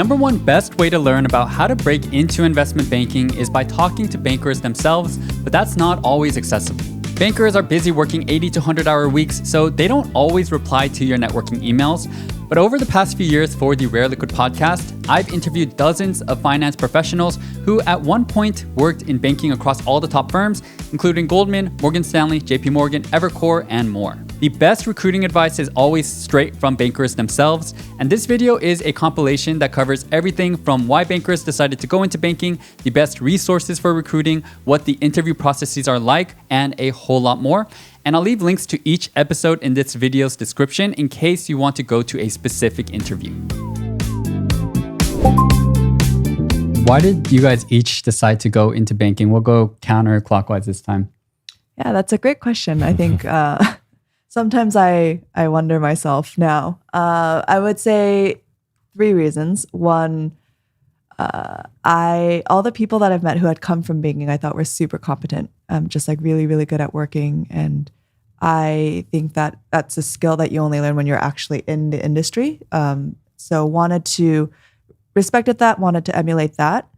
number one best way to learn about how to break into investment banking is by talking to bankers themselves, but that's not always accessible. Bankers are busy working 80 to 100-hour weeks, so they don't always reply to your networking emails. But over the past few years for the Rare Liquid podcast, I've interviewed dozens of finance professionals who at one point worked in banking across all the top firms, including Goldman, Morgan Stanley, JP Morgan, Evercore, and more. The best recruiting advice is always straight from bankers themselves, and this video is a compilation that covers everything from why bankers decided to go into banking, the best resources for recruiting, what the interview processes are like, and a whole lot more. And I'll leave links to each episode in this video's description in case you want to go to a specific interview. Why did you guys each decide to go into banking? We'll go counterclockwise this time. Yeah, that's a great question. I think sometimes I wonder myself now. I would say 3 reasons. One, all the people that I've met who had come from banking, I thought were super competent, just like really, really good at working. And I think that that's a skill that you only learn when you're actually in the industry. So wanted to respected that, wanted to emulate that.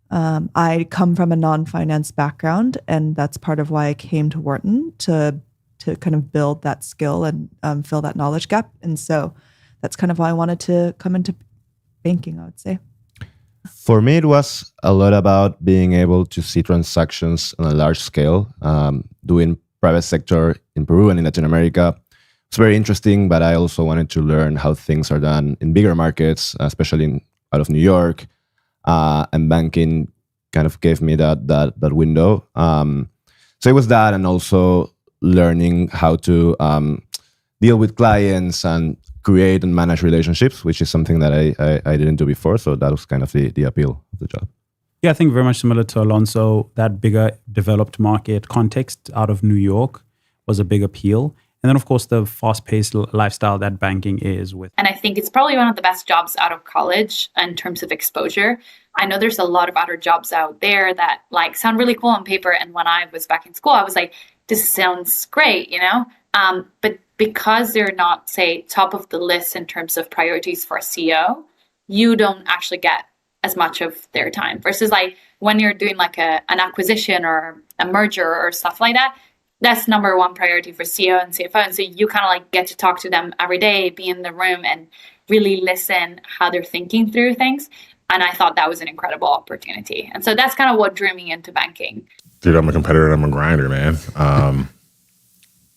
I come from a non-finance background, and that's part of why I came to Wharton to kind of build that skill and fill that knowledge gap. And so that's kind of why I wanted to come into banking, I would say. For me, it was a lot about being able to see transactions on a large scale, doing private sector in Peru and in Latin America. It's very interesting, but I also wanted to learn how things are done in bigger markets, especially out of New York. And banking kind of gave me that window. So it was that, and also learning how to deal with clients and create and manage relationships, which is something that I didn't do before. So that was kind of the appeal of the job. Yeah, I think very much similar to Alonso, that bigger developed market context out of New York was a big appeal. And then, of course, the fast-paced lifestyle that banking is with. And I think it's probably one of the best jobs out of college in terms of exposure. I know there's a lot of other jobs out there that like sound really cool on paper. And when I was back in school, I was like, this sounds great, you know? But because they're not, say, top of the list in terms of priorities for a CEO, you don't actually get as much of their time. Versus like when you're doing like an acquisition or a merger or stuff like that, that's number one priority for CEO and CFO. And so you kind of like get to talk to them every day, be in the room and really listen how they're thinking through things. And I thought that was an incredible opportunity. And so that's kind of what drew me into banking. Dude, I'm a competitor and I'm a grinder, man.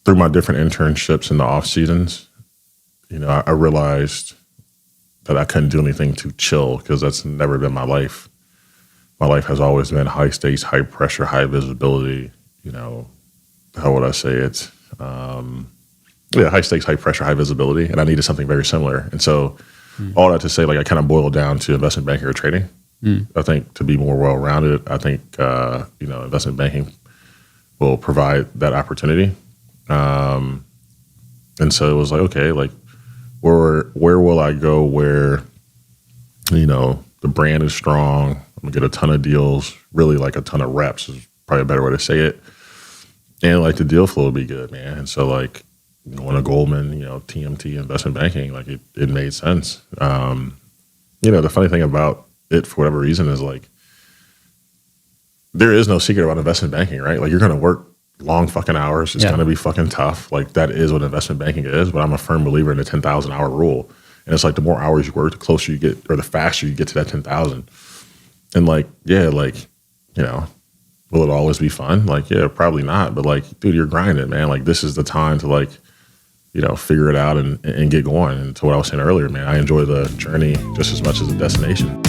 Through my different internships in the off seasons, you know, I realized that I couldn't do anything to chill because that's never been my life. My life has always been high stakes, high pressure, high visibility, you know, how would I say it? High stakes, high pressure, high visibility. And I needed something very similar. And so all that to say, like I kind of boiled down to investment banking or trading. I think to be more well-rounded, I think, investment banking will provide that opportunity. And so it was like, okay, like where will I go where, you know, the brand is strong. I'm gonna get a ton of deals, really like a ton of reps is probably a better way to say it. And like the deal flow would be good, man. And so like going to Goldman, you know, TMT investment banking, like it made sense. The funny thing about it for whatever reason is like, there is no secret about investment banking, right? Like you're going to work long fucking hours. It's going to be fucking tough. Like that is what investment banking is, but I'm a firm believer in the 10,000 hour rule. And it's like the more hours you work, the closer you get, or the faster you get to that 10,000. And like, yeah, like, you know, will it always be fun? Like, yeah, probably not. But like, dude, you're grinding, man. Like this is the time to like, you know, figure it out and get going. And to what I was saying earlier, man, I enjoy the journey just as much as the destination.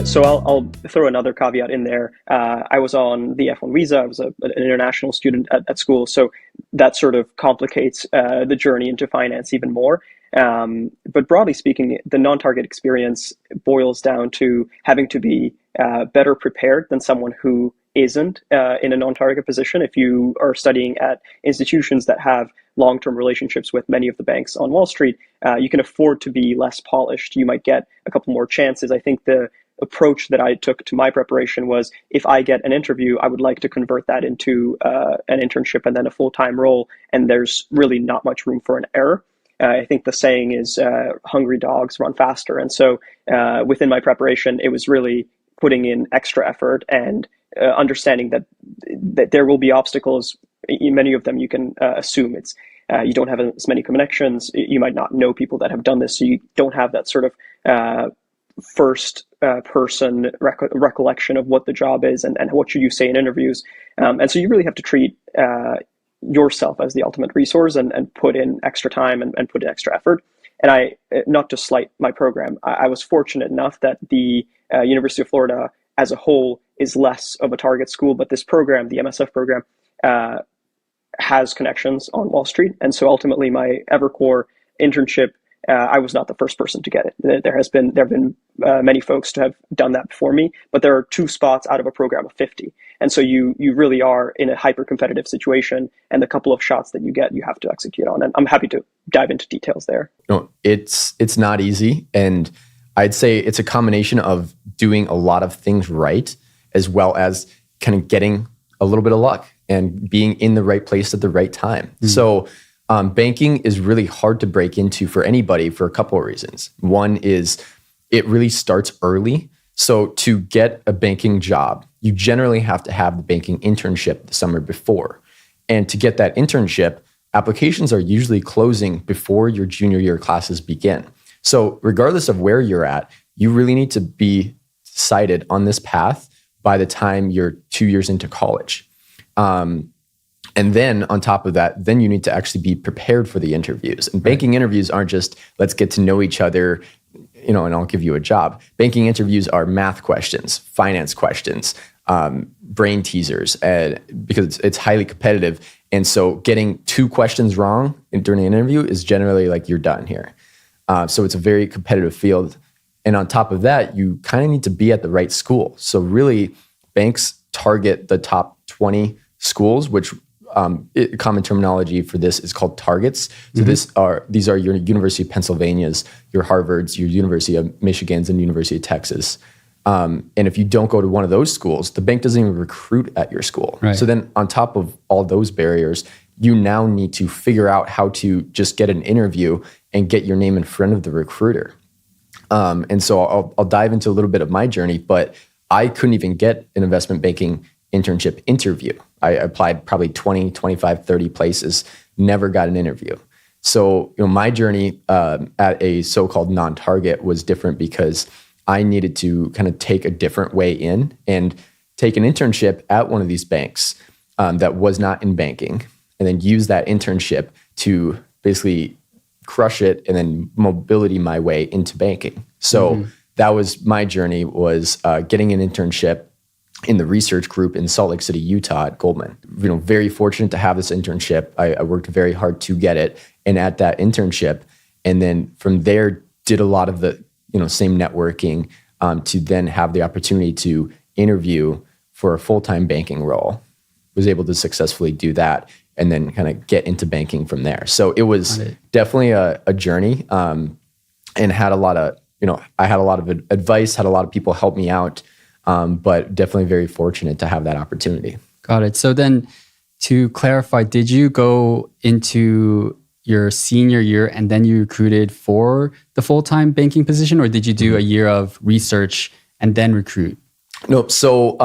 So I'll throw another caveat in there. I was on the F1 visa. I was an international student at school. So that sort of complicates the journey into finance even more. But broadly speaking, the non-target experience boils down to having to be better prepared than someone who isn't in a non-target position. If you are studying at institutions that have long-term relationships with many of the banks on Wall Street, you can afford to be less polished. You might get a couple more chances. I think the approach that I took to my preparation was, if I get an interview, I would like to convert that into an internship and then a full-time role. And there's really not much room for an error. I think the saying is hungry dogs run faster. And so within my preparation, it was really putting in extra effort and understanding that there will be obstacles. Many of them you can assume. It's you don't have as many connections. You might not know people that have done this, so you don't have that sort of first person recollection of what the job is and what should you say in interviews. And so you really have to treat yourself as the ultimate resource and put in extra time and put in extra effort. And I, not to slight my program, I was fortunate enough that the University of Florida as a whole is less of a target school, but this program, the MSF program, has connections on Wall Street. And so ultimately my Evercore internship, I was not the first person to get it. There have been many folks to have done that before me, but there are 2 spots out of a program of 50. And so you really are in a hyper competitive situation, and the couple of shots that you get, you have to execute on. And I'm happy to dive into details there. No, it's not easy. And I'd say it's a combination of doing a lot of things right, as well as kind of getting a little bit of luck and being in the right place at the right time. So banking is really hard to break into for anybody for a couple of reasons. One is it really starts early. So to get a banking job, you generally have to have the banking internship the summer before. And to get that internship, applications are usually closing before your junior year classes begin. So regardless of where you're at, you really need to be decided on this path by the time you're 2 years into college. And then on top of that, then you need to actually be prepared for the interviews. And banking interviews aren't just, let's get to know each other, and I'll give you a job. Banking interviews are math questions, finance questions, brain teasers, because it's highly competitive. And so getting 2 questions wrong during an interview is generally like, you're done here. So it's a very competitive field. And on top of that, you kind of need to be at the right school. So really, banks target the top 20 schools, which common terminology for this is called targets. So these are your University of Pennsylvania's, your Harvard's, your University of Michigan's, and University of Texas. And if you don't go to one of those schools, the bank doesn't even recruit at your school. Right. So then on top of all those barriers, you now need to figure out how to just get an interview and get your name in front of the recruiter. And so I'll dive into a little bit of my journey, but I couldn't even get an investment banking internship interview. I applied probably 20, 25, 30 places, never got an interview. So, my journey at a so-called non-target was different because I needed to kind of take a different way in and take an internship at one of these banks that was not in banking, and then use that internship to basically crush it and then mobility my way into banking. So that was my journey, was getting an internship in the research group in Salt Lake City, Utah at Goldman. Very fortunate to have this internship. I worked very hard to get it. And at that internship, and then from there, did a lot of the same networking to then have the opportunity to interview for a full-time banking role. Was able to successfully do that and then kind of get into banking from there. So it was definitely a journey, and had a lot of, I had a lot of advice, had a lot of people help me out. But definitely very fortunate to have that opportunity. Got it. So then to clarify, did you go into your senior year and then you recruited for the full-time banking position, or did you do a year of research and then recruit? No. So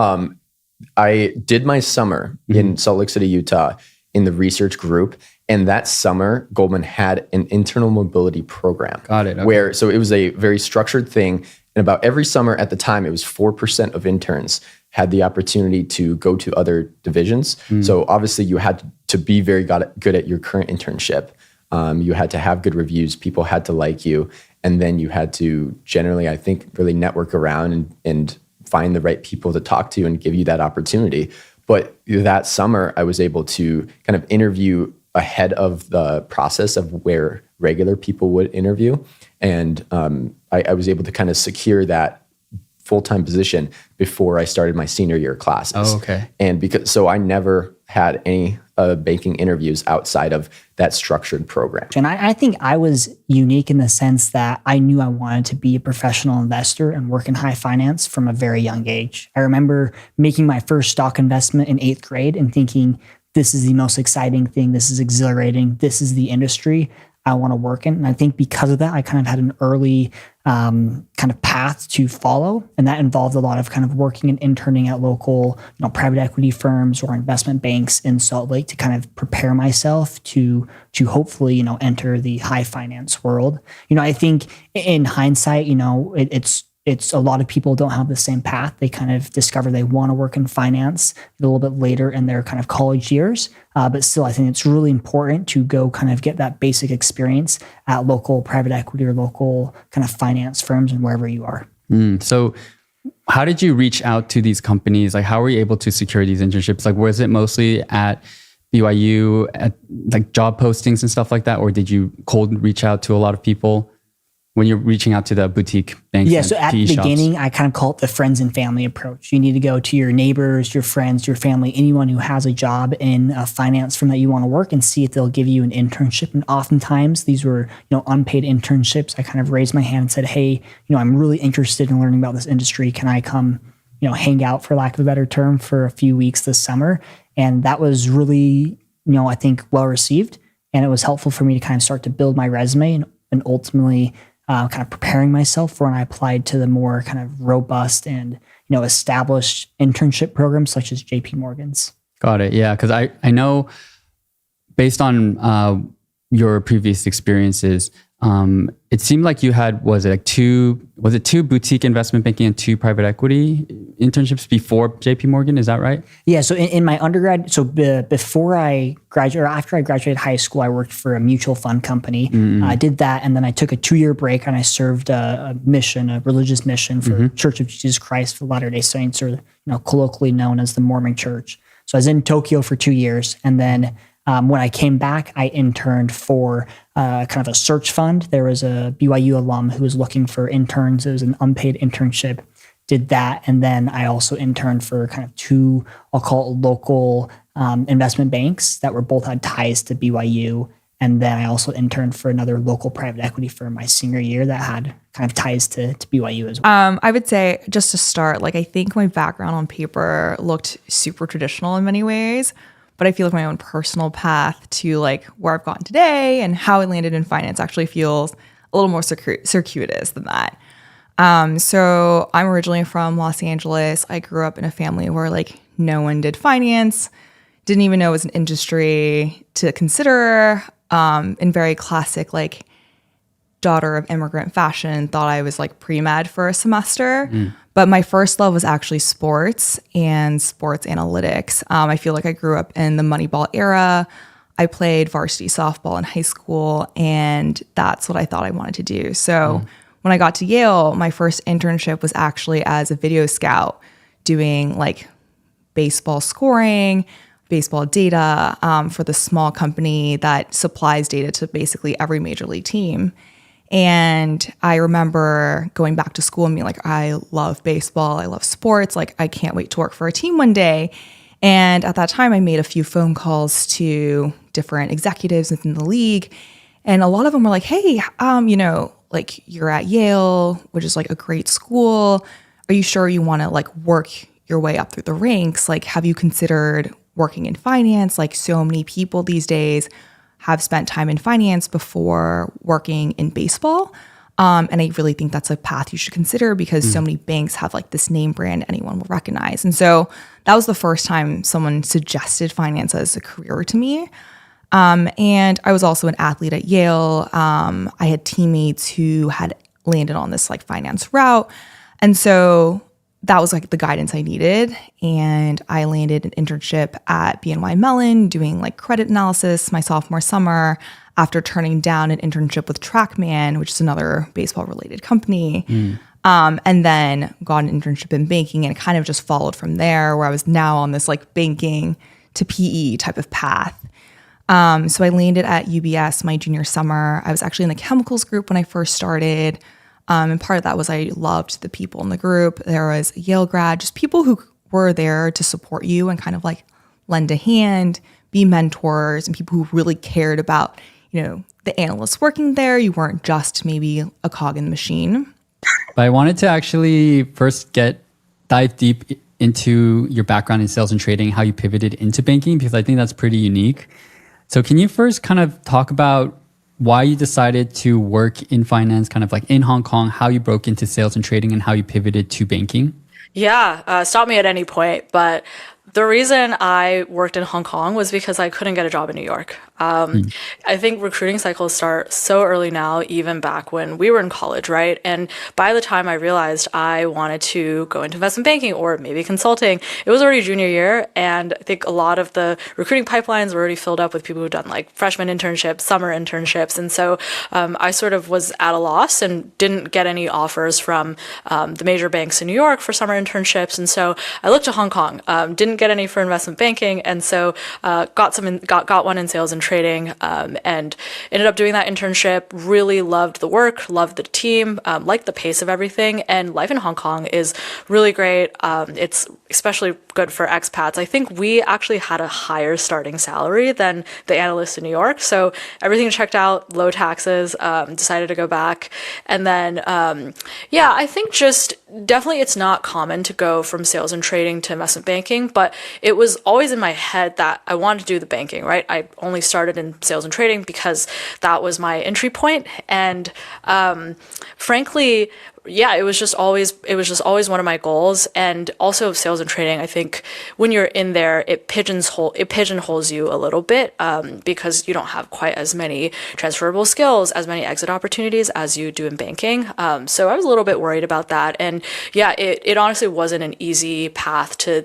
I did my summer in Salt Lake City, Utah in the research group. And that summer, Goldman had an internal mobility program. Got it. Okay. So it was a very structured thing. And about every summer at the time, it was 4% of interns had the opportunity to go to other divisions. So obviously you had to be very good at your current internship. You had to have good reviews. People had to like you. And then you had to generally, I think, really network around and find the right people to talk to and give you that opportunity. But that summer, I was able to kind of interview ahead of the process of where regular people would interview. And I was able to kind of secure that full-time position before I started my senior year classes. Oh, okay. And so I never had any banking interviews outside of that structured program. And I think I was unique in the sense that I knew I wanted to be a professional investor and work in high finance from a very young age. I remember making my first stock investment in 8th grade and thinking, this is the most exciting thing. This is exhilarating. This is the industry. I want to work in. And I think because of that, I kind of had an early kind of path to follow. And that involved a lot of kind of working and interning at local, private equity firms or investment banks in Salt Lake to kind of prepare myself to hopefully, enter the high finance world. I think in hindsight, it's a lot of people don't have the same path. They kind of discover they want to work in finance a little bit later in their kind of college years. But still, I think it's really important to go kind of get that basic experience at local private equity or local kind of finance firms and wherever you are. So how did you reach out to these companies? Like, how were you able to secure these internships? Like, was it mostly at BYU, at like job postings and stuff like that? Or did you cold reach out to a lot of people when you're reaching out to the boutique banks? Yeah, and so at PE the shops? beginning, I kind of call it the friends and family approach. You need to go to your neighbors, your friends, your family, anyone who has a job in a finance firm that you want to work and see if they'll give you an internship. And oftentimes these were, unpaid internships. I kind of raised my hand and said, hey, I'm really interested in learning about this industry. Can I come, hang out, for lack of a better term, for a few weeks this summer? And that was really, I think well received. And it was helpful for me to kind of start to build my resume and ultimately kind of preparing myself for when I applied to the more kind of robust and, established internship programs such as JP Morgan's. Got it. Yeah. Because I know based on your previous experiences, it seemed like you had, two boutique investment banking and 2 private equity internships before JP Morgan? Is that right? Yeah. So in my undergrad, before I graduated, or after I graduated high school, I worked for a mutual fund company. I did that. And then I took a 2-year break and I served a religious mission for Church of Jesus Christ of Latter-day Saints, or, colloquially known as the Mormon Church. So I was in Tokyo for 2 years. And then when I came back, I interned for kind of a search fund. There was a BYU alum who was looking for interns. It was an unpaid internship. Did that. And then I also interned for kind of 2, I'll call it local investment banks that were both had ties to BYU. And then I also interned for another local private equity firm my senior year that had kind of ties to BYU as well. I would say, just to start, I think my background on paper looked super traditional in many ways. But I feel like my own personal path to where I've gotten today and how I landed in finance actually feels a little more circuitous than that. So I'm originally from Los Angeles. I grew up in a family where no one did finance, didn't even know it was an industry to consider. In very classic daughter of immigrant fashion, thought I was pre-med for a semester. But my first love was actually sports and sports analytics. I feel like I grew up in the Moneyball era. I played varsity softball in high school, and that's what I thought I wanted to do. So when I got to Yale, my first internship was actually as a video scout, doing baseball scoring, baseball data for the small company that supplies data to basically every major league team. And I remember going back to school and being I love baseball. I love sports. I can't wait to work for a team one day. And at that time, I made a few phone calls to different executives within the league. And a lot of them were hey, you're at Yale, which is a great school. Are you sure you want to work your way up through the ranks? Have you considered working in finance? So many people these days have spent time in finance before working in baseball. And I really think that's a path you should consider because so many banks have this name brand anyone will recognize. And so that was the first time someone suggested finance as a career to me. And I was also an athlete at Yale. I had teammates who had landed on this finance route. And so that was the guidance I needed. And I landed an internship at BNY Mellon doing credit analysis my sophomore summer after turning down an internship with TrackMan, which is another baseball related company. And then got an internship in banking, and it kind of just followed from there, where I was now on this banking to PE type of path. So I landed at UBS my junior summer. I was actually in the chemicals group when I first started. And part of that was I loved the people in the group. There was a Yale grad, just people who were there to support you and kind of lend a hand, be mentors, and people who really cared about, the analysts working there. You weren't just maybe a cog in the machine. But I wanted to actually first dive deep into your background in sales and trading, how you pivoted into banking, because I think that's pretty unique. So can you first kind of talk about why you decided to work in finance, kind of like in Hong Kong, how you broke into sales and trading, and how you pivoted to banking? Yeah, stop me at any point. But the reason I worked in Hong Kong was because I couldn't get a job in New York. I think recruiting cycles start so early now, even back when we were in college, right? And by the time I realized I wanted to go into investment banking or maybe consulting, it was already junior year. And I think a lot of the recruiting pipelines were already filled up with people who've done like freshman internships, summer internships. And so I sort of was at a loss and didn't get any offers from the major banks in New York for summer internships. And so I looked to Hong Kong, didn't get any for investment banking. And so got one in sales and trading, and ended up doing that internship. Really loved the work, loved the team, liked the pace of everything. And life in Hong Kong is really great. It's especially good for expats. I think we actually had a higher starting salary than the analysts in New York. So everything checked out, low taxes, decided to go back. And then, I think just definitely it's not common to go from sales and trading to investment banking, but it was always in my head that I wanted to do the banking, right? I only started in sales and trading because that was my entry point. And frankly, it was just always one of my goals. And also sales and trading, I think when you're in there, it pigeonholes you a little bit, because you don't have quite as many transferable skills, as many exit opportunities as you do in banking. So I was a little bit worried about that. And it honestly wasn't an easy path to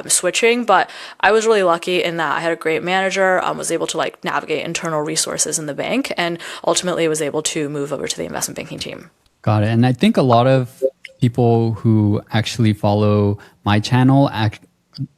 switching, but I was really lucky in that I had a great manager, was able to like navigate internal resources in the bank, and ultimately was able to move over to the investment banking team. Got it. And I think a lot of people who actually follow my channel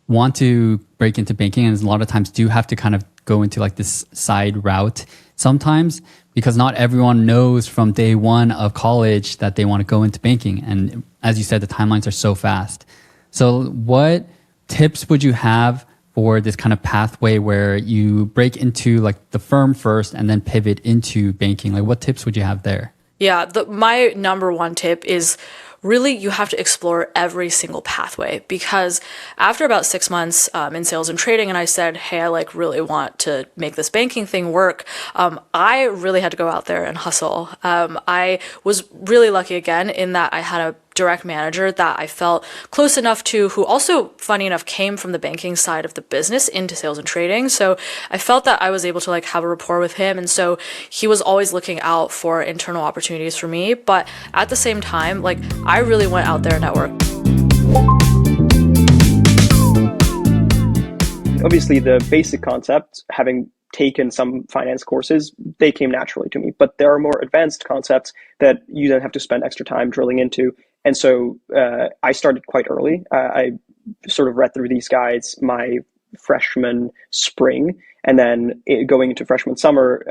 want to break into banking, and a lot of times do have to kind of go into like this side route sometimes, because not everyone knows from day one of college that they want to go into banking. And as you said, the timelines are so fast. So what tips would you have for this kind of pathway where you break into like the firm first and then pivot into banking? Like what tips would you have there? Yeah, my number one tip is really you have to explore every single pathway, because after about 6 months in sales and trading, and I said, hey, I like really want to make this banking thing work, I really had to go out there and hustle. I was really lucky again in that I had a direct manager that I felt close enough to, who also, funny enough, came from the banking side of the business into sales and trading. So I felt that I was able to like have a rapport with him. And so he was always looking out for internal opportunities for me. But at the same time, like I really went out there and networked. Obviously, the basic concepts, having taken some finance courses, they came naturally to me. But there are more advanced concepts that you then have to spend extra time drilling into. And so I started quite early. I sort of read through these guides my freshman spring, and then going into freshman summer,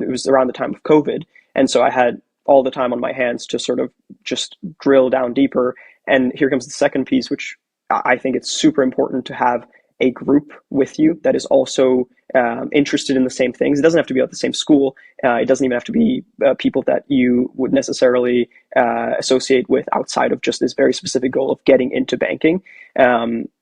it was around the time of COVID. And so I had all the time on my hands to sort of just drill down deeper. And here comes the second piece, which I think it's super important to have a group with you that is also interested in the same things. It doesn't have to be at the same school. It doesn't even have to be people that you would necessarily associate with outside of just this very specific goal of getting into banking.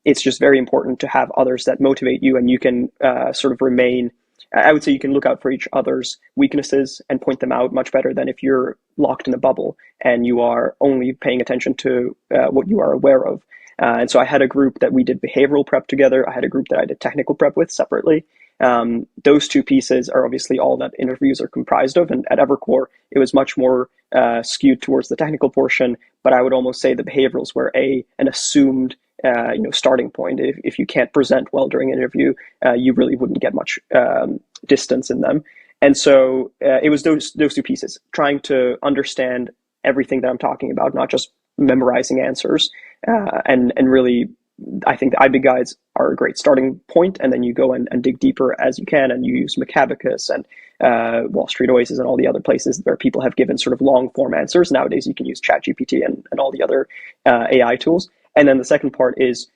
It's just very important to have others that motivate you, and you can sort of remain, I would say you can look out for each other's weaknesses and point them out much better than if you're locked in a bubble and you are only paying attention to what you are aware of. And so I had a group that we did behavioral prep together. I had a group that I did technical prep with separately. Those two pieces are obviously all that interviews are comprised of. And at Evercore, it was much more skewed towards the technical portion. But I would almost say the behaviorals were an assumed starting point. If you can't present well during an interview, you really wouldn't get much distance in them. And so it was those two pieces, trying to understand everything that I'm talking about, not just memorizing answers. And really, I think the IB guides are a great starting point, and then you go and dig deeper as you can, and you use Macabacus and Wall Street Oasis and all the other places where people have given sort of long form answers. Nowadays, you can use ChatGPT and all the other AI tools. And then the second part is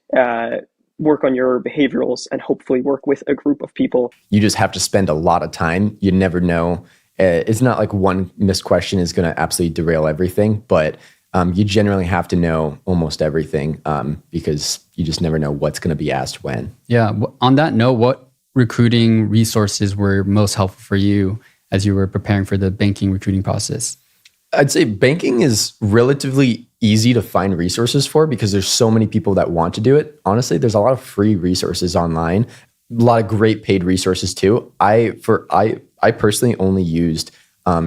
work on your behaviorals and hopefully work with a group of people. You just have to spend a lot of time. You never know. It's not like one missed question is going to absolutely derail everything, but you generally have to know almost everything because you just never know what's going to be asked when. Yeah. On that note, what recruiting resources were most helpful for you? as you were preparing for the banking recruiting process? I'd say banking is relatively easy to find resources for because there's so many people that want to do it. Honestly, there's a lot of free resources online, a lot of great paid resources too. I personally only used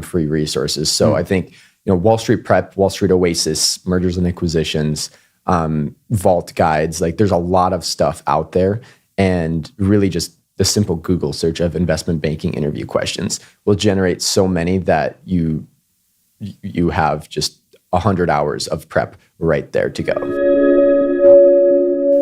free resources. So I think, Wall Street Prep, Wall Street Oasis, mergers and acquisitions, Vault guides, like there's a lot of stuff out there, and really just the simple Google search of investment banking interview questions will generate so many that you have just 100 hours of prep right there to go.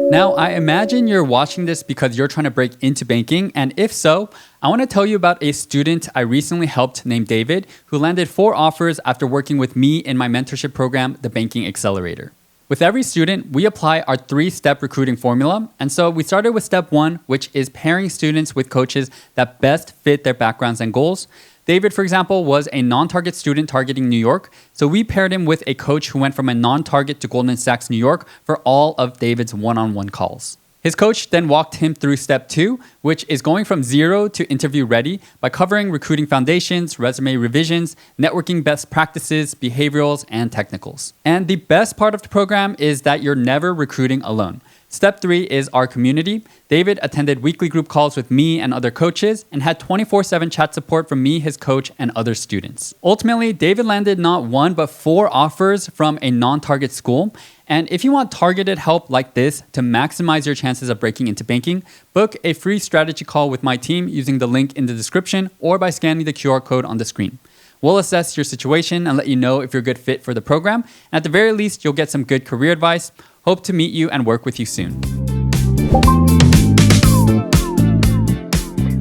Now, I imagine you're watching this because you're trying to break into banking. And if so, I want to tell you about a student I recently helped named David, who landed 4 offers after working with me in my mentorship program, the Banking Accelerator. With every student, we apply our 3-step recruiting formula. And so we started with step 1, which is pairing students with coaches that best fit their backgrounds and goals. David, for example, was a non-target student targeting New York. So we paired him with a coach who went from a non-target to Goldman Sachs New York for all of David's one-on-one calls. His coach then walked him through step 2, which is going from 0 to interview ready by covering recruiting foundations, resume revisions, networking best practices, behaviorals, and technicals. And the best part of the program is that you're never recruiting alone. Step 3 is our community. David attended weekly group calls with me and other coaches and had 24/7 chat support from me, his coach, and other students. Ultimately, David landed not 1, but 4 offers from a non-target school. And if you want targeted help like this to maximize your chances of breaking into banking, book a free strategy call with my team using the link in the description or by scanning the QR code on the screen. We'll assess your situation and let you know if you're a good fit for the program. And at the very least, you'll get some good career advice. Hope to meet you and work with you soon.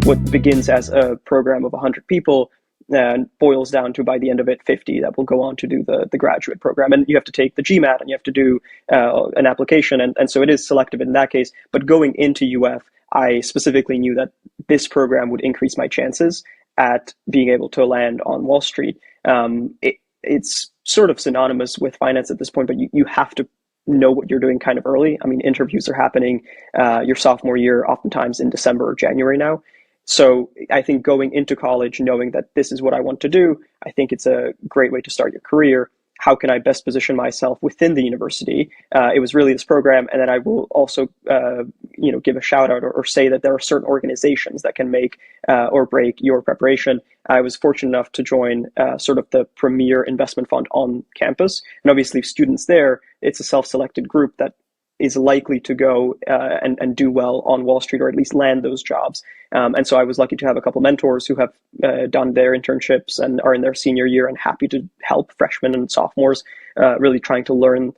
What begins as a program of 100 people and boils down to, by the end of it, 50 that will go on to do the graduate program. And you have to take the GMAT and you have to do an application. And so it is selective in that case. But going into UF, I specifically knew that this program would increase my chances at being able to land on Wall Street. It's sort of synonymous with finance at this point, but you have to know what you're doing kind of early. I mean, interviews are happening your sophomore year, oftentimes in December or January now. So I think going into college, knowing that this is what I want to do, I think it's a great way to start your career. How can I best position myself within the university? It was really this program. And then I will also, give a shout out or say that there are certain organizations that can make or break your preparation. I was fortunate enough to join sort of the premier investment fund on campus. And obviously students there, it's a self-selected group that is likely to go and do well on Wall Street, or at least land those jobs. And so I was lucky to have a couple mentors who have done their internships and are in their senior year and happy to help freshmen and sophomores really trying to learn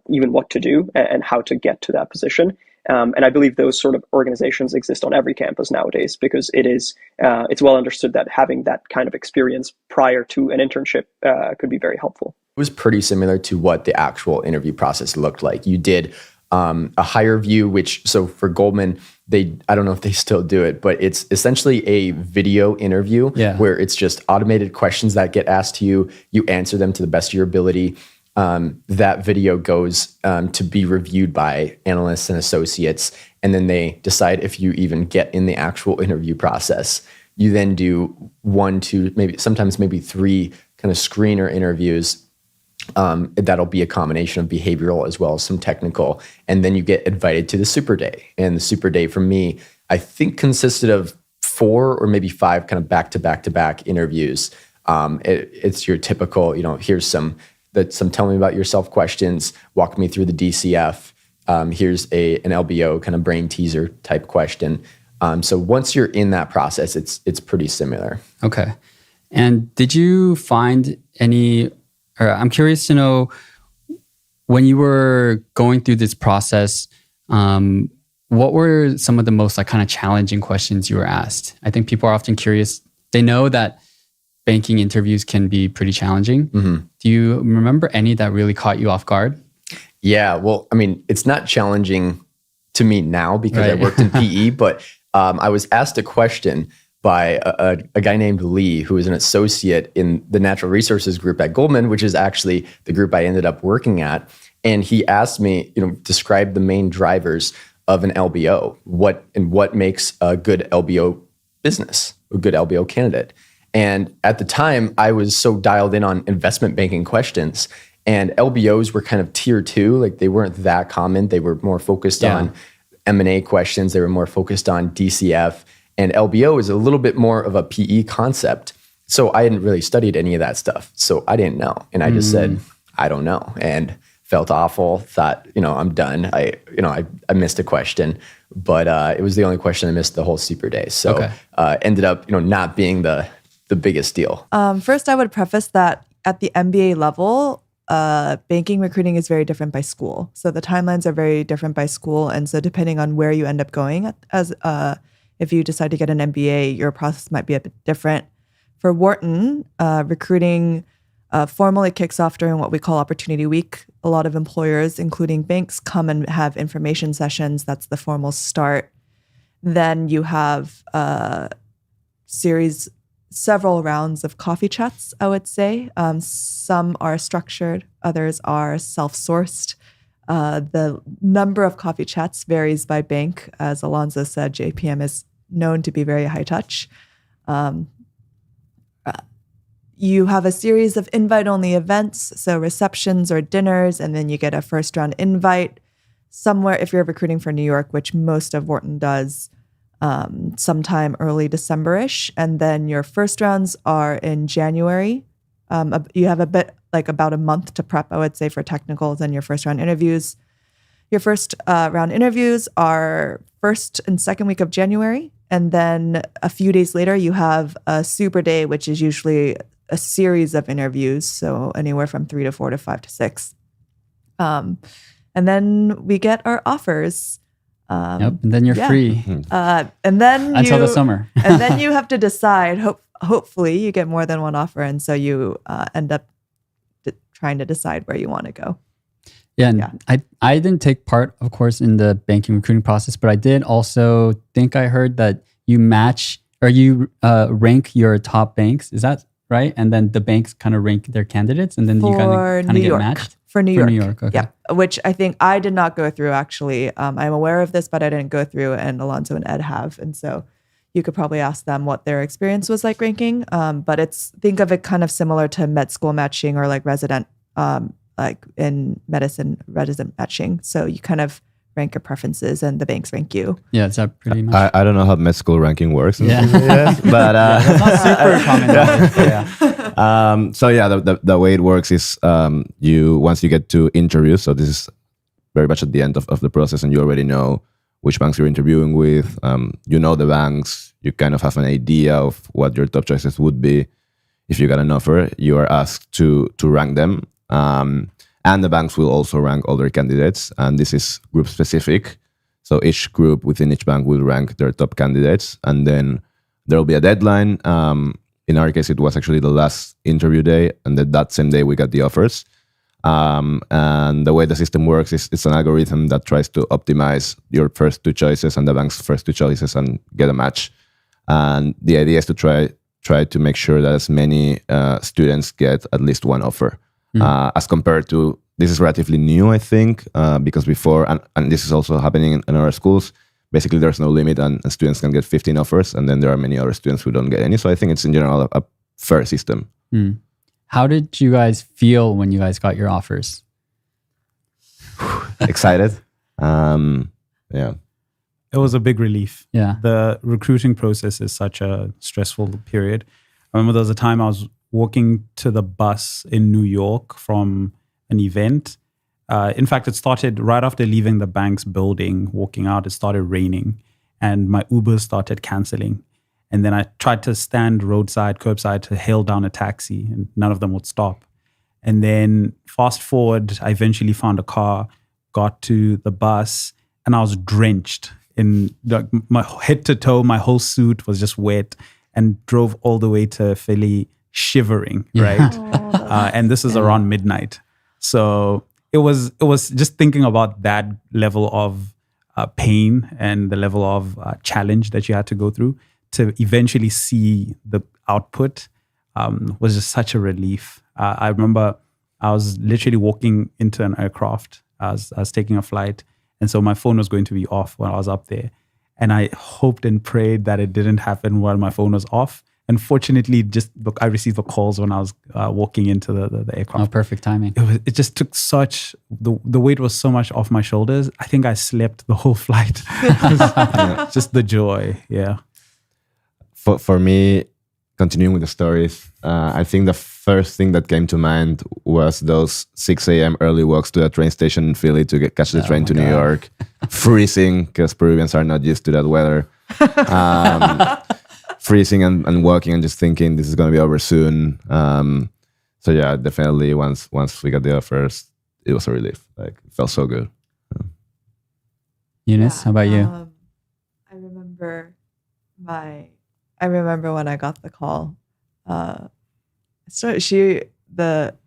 even what to do and how to get to that position. And I believe those sort of organizations exist on every campus nowadays because it's well understood that having that kind of experience prior to an internship could be very helpful. It was pretty similar to what the actual interview process looked like. You did a higher view, so for Goldman, I don't know if they still do it, but it's essentially a video interview where it's just automated questions that get asked to you. You answer them to the best of your ability. That video goes to be reviewed by analysts and associates, and then they decide if you even get in the actual interview process. You then do 1, 2, sometimes 3 kind of screener interviews. That'll be a combination of behavioral as well as some technical. And then you get invited to the super day. And the super day for me, I think consisted of 4 or maybe 5 kind of back-to-back interviews. It's your typical, here's some tell me about yourself questions, walk me through the DCF. Here's an LBO kind of brain teaser type question. So once you're in that process, it's pretty similar. Okay. And did you find I'm curious to know, when you were going through this process, what were some of the most kind of challenging questions you were asked? I think people are often curious. They know that banking interviews can be pretty challenging. Mm-hmm. Do you remember any that really caught you off guard? Yeah, well, I mean, it's not challenging to me now because I worked in PE, but I was asked a question by a guy named Lee, who is an associate in the natural resources group at Goldman, which is actually the group I ended up working at. And he asked me, describe the main drivers of an LBO. What makes a good LBO business, a good LBO candidate? And at the time, I was so dialed in on investment banking questions, and LBOs were kind of tier 2. Like they weren't that common. They were more focused on M&A questions. They were more focused on DCF. And LBO is a little bit more of a PE concept. So I hadn't really studied any of that stuff. So I didn't know. And I just said, I don't know. And felt awful, thought, I'm done. I missed a question, but it was the only question I missed the whole super day. So ended up, not being the biggest deal. First, I would preface that at the MBA level, banking recruiting is very different by school. So the timelines are very different by school. And so depending on where you end up going, if you decide to get an MBA, your process might be a bit different. For Wharton, recruiting formally kicks off during what we call Opportunity Week. A lot of employers, including banks, come and have information sessions. That's the formal start. Then you have several rounds of coffee chats, I would say. Some are structured, others are self-sourced. The number of coffee chats varies by bank. As Alonso said, JPM is known to be very high touch. You have a series of invite-only events, so receptions or dinners, and then you get a first-round invite somewhere, if you're recruiting for New York, which most of Wharton does, sometime early December-ish. And then your first rounds are in January. You have about a month to prep, I would say, for technicals and your first round interviews. Your first round interviews are first and second week of January. And then a few days later, you have a super day, which is usually a series of interviews. So anywhere from 3 to 4 to 5 to 6. And then we get our offers. And then you're free. And then until the summer. And then you have to decide. Hopefully, you get more than one offer, and so you end up trying to decide where you want to go. Yeah, and I didn't take part, of course, in the banking recruiting process, but I did also think I heard that you match or you rank your top banks. Is that right? And then the banks kind of rank their candidates, and then you kind of get matched. For New York. Okay. Yeah, which I think I did not go through, actually. I'm aware of this, but I didn't go through, and Alonso and Ed have. And so you could probably ask them what their experience was like ranking. But think of it kind of similar to med school matching or like resident, like in medicine, resident matching. So you kind of rank your preferences and the banks rank you. Yeah, is that pretty much? I don't know how med school ranking works. Yeah. But that's not super common. So yeah, the way it works is once you get to interview, so this is very much at the end of the process, and you already know which banks you're interviewing with. You know the banks, you kind of have an idea of what your top choices would be. If you got an offer, you are asked to rank them. And the banks will also rank all their candidates, and this is group specific. So each group within each bank will rank their top candidates, and then there will be a deadline. In our case, it was actually the last interview day, and that same day we got the offers. And the way the system works is it's an algorithm that tries to optimize your first two choices and the bank's first two choices and get a match. And the idea is to try to make sure that as many students get at least one offer. As compared to, this is relatively new, I think, because before, and this is also happening in our schools, basically there's no limit and students can get 15 offers, and then there are many other students who don't get any. So I think it's in general a fair system. How did you guys feel when you guys got your offers? Excited. Yeah. It was a big relief. Yeah. The recruiting process is such a stressful period. I remember there was a time I was walking to the bus in New York from an event. In fact, it started right after leaving the bank's building, walking out, it started raining and my Uber started canceling. And then I tried to stand curbside to hail down a taxi and none of them would stop. And then fast forward, I eventually found a car, got to the bus, and I was drenched in my head to toe. My whole suit was just wet and drove all the way to Philly shivering, right? And this is around midnight. So it was just thinking about that level of pain and the level of challenge that you had to go through to eventually see the output was just such a relief. I remember I was literally walking into an aircraft. I was taking a flight. And so my phone was going to be off when I was up there. And I hoped and prayed that it didn't happen while my phone was off. And fortunately, I received the calls when I was walking into the aircraft. Oh, perfect timing. It just took the weight was so much off my shoulders. I think I slept the whole flight. Just the joy. Yeah. For me, continuing with the stories, I think the first thing that came to mind was those 6 a.m. early walks to a train station in Philly to catch the train to New York, freezing because Peruvians are not used to that weather. Freezing and walking and just thinking this is going to be over soon. So yeah, definitely once we got the offers, it was a relief. Like it felt so good. Eunice, how about you? I remember when I got the call. So it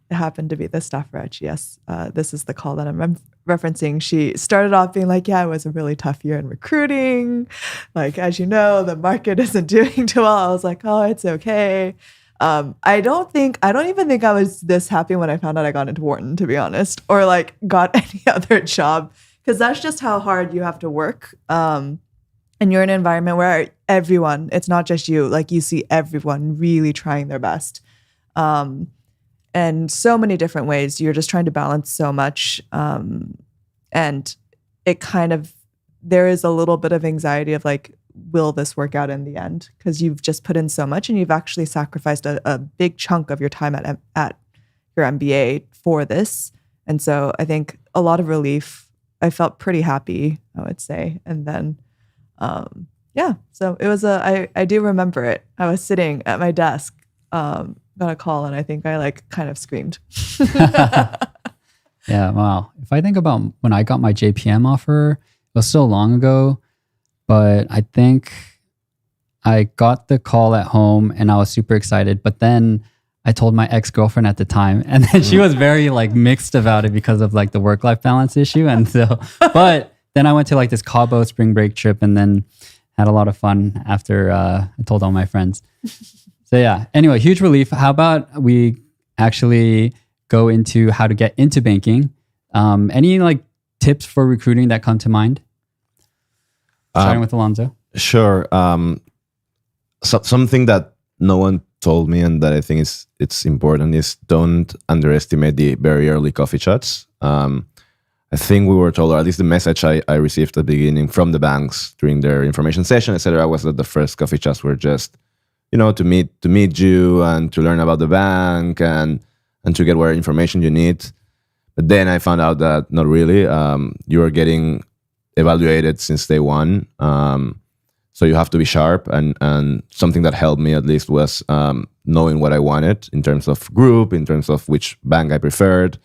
happened to be the staffer at GS. This is the call that I'm referencing. She started off being like, yeah, it was a really tough year in recruiting. Like, as you know, the market isn't doing too well. I was like, oh, it's okay. I don't even think I was this happy when I found out I got into Wharton, to be honest, or like got any other job, because that's just how hard you have to work. And you're in an environment where everyone, it's not just you, like you see everyone really trying their best. And so many different ways. You're just trying to balance so much. And it there is a little bit of anxiety of like, will this work out in the end? Because you've just put in so much and you've actually sacrificed a big chunk of your time at your MBA for this. And so I think a lot of relief. I felt pretty happy, I would say. And then, so it was I do remember it. I was sitting at my desk, got a call, and I think I like kind of screamed. Yeah, wow. If I think about when I got my JPM offer, it was so long ago, but I think I got the call at home and I was super excited. But then I told my ex-girlfriend at the time, and then she was very like mixed about it because of like the work-life balance issue. And so, but then I went to like this Cabo spring break trip and then had a lot of fun after I told all my friends. So yeah, anyway, huge relief. How about we actually go into how to get into banking? Any like tips for recruiting that come to mind? Starting with Alonso. Sure. Something that no one told me and that I think it's important is don't underestimate the very early coffee chats. I think we were told, or at least the message I received at the beginning from the banks during their information session, etc., was that the first coffee chats were just, to meet you and to learn about the bank and to get whatever information you need. But then I found out that not really. You are getting evaluated since day one. So you have to be sharp. And something that helped me at least was knowing what I wanted in terms of group, in terms of which bank I preferred,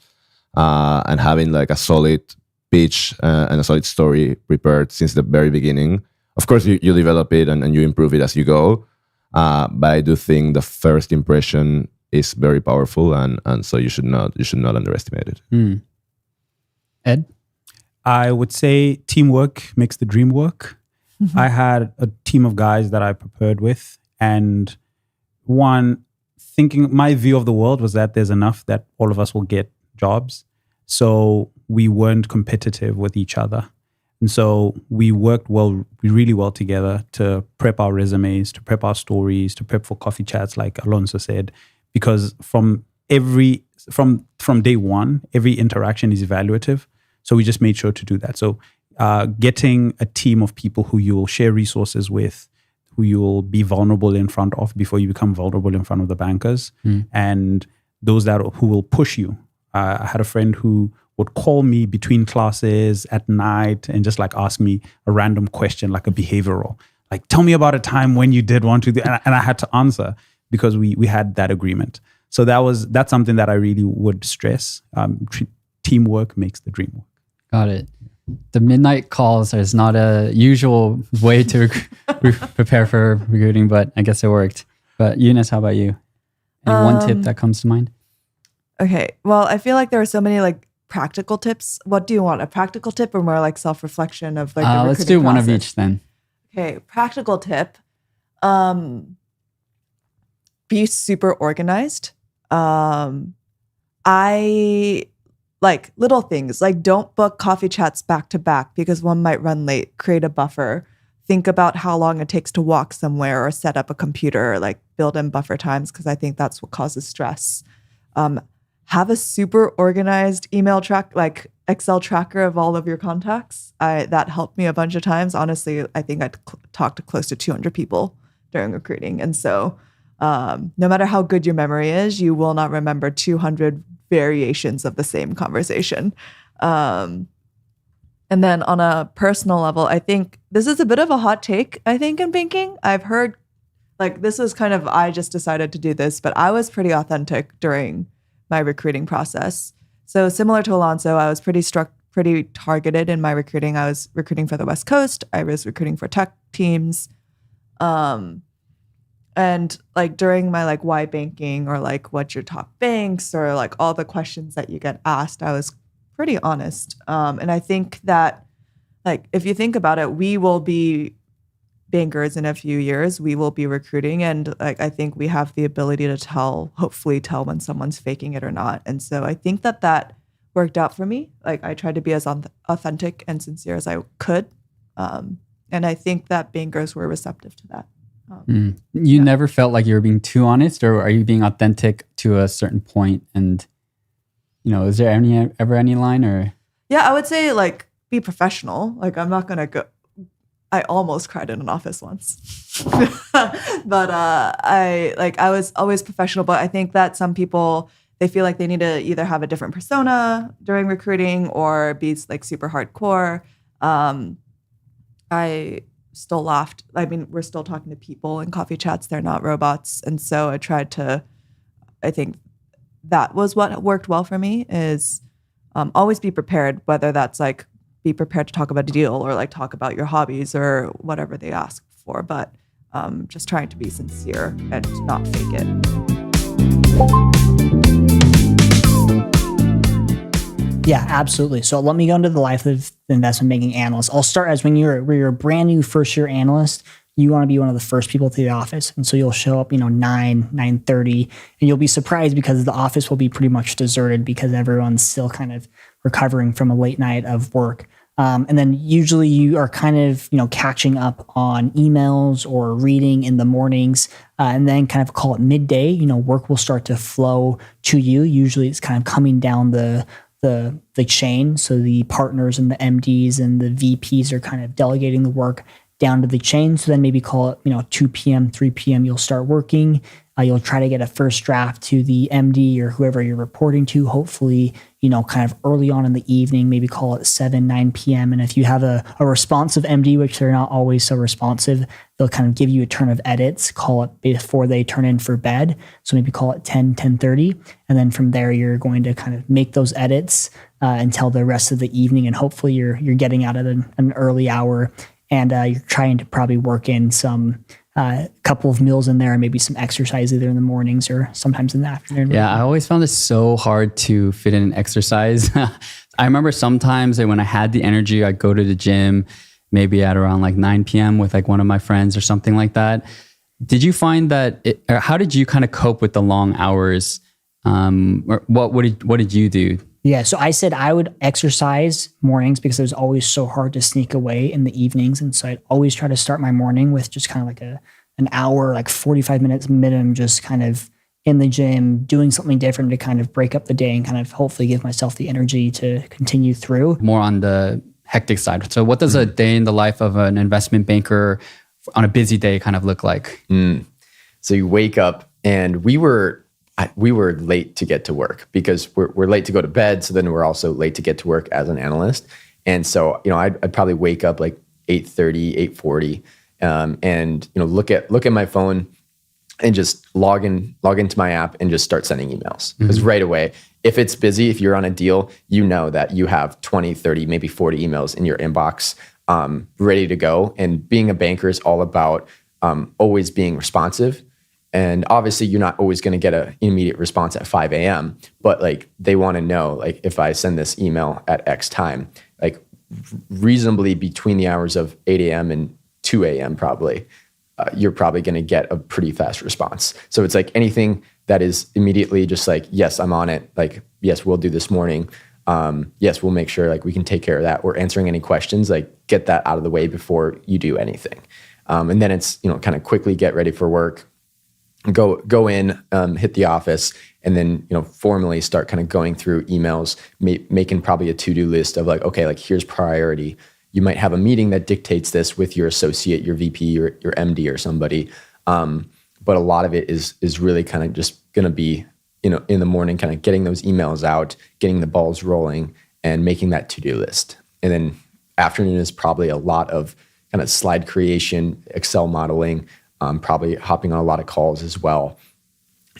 and having like a solid pitch and a solid story prepared since the very beginning. Of course, you develop it and you improve it as you go. But I do think the first impression is very powerful, and so you should not underestimate it. Ed? I would say teamwork makes the dream work. Mm-hmm. I had a team of guys that I prepared with, and my view of the world was that there's enough that all of us will get jobs. So we weren't competitive with each other. And so we worked really well together to prep our resumes, to prep our stories, to prep for coffee chats, like Alonso said, because from day one, every interaction is evaluative. So we just made sure to do that. So getting a team of people who you will share resources with, who you will be vulnerable in front of before you become vulnerable in front of the bankers, and those who will push you. I had a friend who would call me between classes at night and just like ask me a random question, like a behavioral, like, tell me about a time when you did want to do, and I had to answer because we had that agreement. So that's something that I really would stress. Teamwork makes the dream work. Got it. The midnight calls is not a usual way to prepare for recruiting, but I guess it worked. But Eunice, how about you? Any one tip that comes to mind? Okay. Well, I feel like there are so many like practical tips. What do you want? A practical tip or more like self-reflection of like the recruiting let's do process? one of each then. Okay. Practical tip. Be super organized. I like little things like don't book coffee chats back to back because one might run late. Create a buffer. think about how long it takes to walk somewhere or set up a computer, like build in buffer times, because I think that's what causes stress. Have a super organized email track, like Excel tracker of all of your contacts. That helped me a bunch of times. Honestly, I think I talked to close to 200 people during recruiting. And so no matter how good your memory is, you will not remember 200 variations of the same conversation. And then on a personal level, I think this is a bit of a hot take, I think, in banking. I've heard, like, this was kind of, I just decided to do this, but I was pretty authentic during my recruiting process. So similar to Alonso, I was pretty targeted in my recruiting. I was recruiting for the West Coast. I was recruiting for tech teams. And like during my like why banking or like what's your top banks or like all the questions that you get asked, I was pretty honest. And I think that like if you think about it, we will be bankers in a few years. We will be recruiting, and like I think we have the ability to hopefully tell when someone's faking it or not. And so I think that worked out for me. Like I tried to be as authentic and sincere as I could, and I think that bankers were receptive to that. You never felt like you were being too honest, or are you being authentic to a certain point? And is there ever any line or? Yeah, I would say like be professional. Like I'm not gonna go. I almost cried in an office once, but I was always professional. But I think that some people, they feel like they need to either have a different persona during recruiting or be like super hardcore. I still laughed. I mean, we're still talking to people in coffee chats. They're not robots. And so I think that was what worked well for me is always be prepared, whether that's like be prepared to talk about a deal or like talk about your hobbies or whatever they ask for. But just trying to be sincere and not fake it. Yeah, absolutely. So let me go into the life of the investment banking analyst. I'll start as when you're a brand new first year analyst, you want to be one of the first people to the office. And so you'll show up, 9:30, and you'll be surprised because the office will be pretty much deserted because everyone's still kind of recovering from a late night of work. And then usually you are kind of, catching up on emails or reading in the mornings, and then kind of call it midday, work will start to flow to you. Usually it's kind of coming down the chain. So the partners and the MDs and the VPs are kind of delegating the work down to the chain. So then maybe call it, 2 p.m., 3 p.m., you'll start working. You'll try to get a first draft to the MD or whoever you're reporting to, hopefully, kind of early on in the evening, maybe call it 7, 9 p.m. And if you have a responsive MD, which they're not always so responsive, they'll kind of give you a turn of edits, call it before they turn in for bed. So maybe call it 10, 10:30. And then from there, you're going to kind of make those edits until the rest of the evening. And hopefully you're getting out at an early hour, and you're trying to probably work in some couple of meals in there and maybe some exercise either in the mornings or sometimes in the afternoon. Yeah, I always found this so hard to fit in an exercise. I remember sometimes that when I had the energy, I'd go to the gym maybe at around like 9 p.m. with like one of my friends or something like that. Did you find that, or how did you kind of cope with the long hours? Or what did you do? Yeah, so I said I would exercise mornings because it was always so hard to sneak away in the evenings. And so I'd always try to start my morning with just kind of like an hour, like 45 minutes minimum, just kind of in the gym, doing something different to kind of break up the day and kind of hopefully give myself the energy to continue through. More on the hectic side. So what does a day in the life of an investment banker on a busy day kind of look like? So you wake up, and we were late to get to work because we're late to go to bed. So then we're also late to get to work as an analyst. And so, I'd probably wake up like 8:30, 8:40, and, look at my phone and just log into my app and just start sending emails. Because right away, if it's busy, if you're on a deal, that you have 20, 30, maybe 40 emails in your inbox, ready to go. And being a banker is all about always being responsive. And obviously, you're not always going to get an immediate response at 5 a.m., but like they want to know, like if I send this email at X time, like reasonably between the hours of 8 a.m. and 2 a.m. probably, you're probably going to get a pretty fast response. So it's like anything that is immediately just like, yes, I'm on it. Like, yes, we'll do this morning. yes, we'll make sure like we can take care of that. We're answering any questions, like get that out of the way before you do anything. And then it's, kind of quickly get ready for work, go in, hit the office, and then, formally start kind of going through emails, making probably a to-do list of like, okay, like here's priority. You might have a meeting that dictates this with your associate, your VP, your MD or somebody. But a lot of it is really kind of just going to be, in the morning, kind of getting those emails out, getting the balls rolling, and making that to-do list. And then afternoon is probably a lot of kind of slide creation, Excel modeling, probably hopping on a lot of calls as well.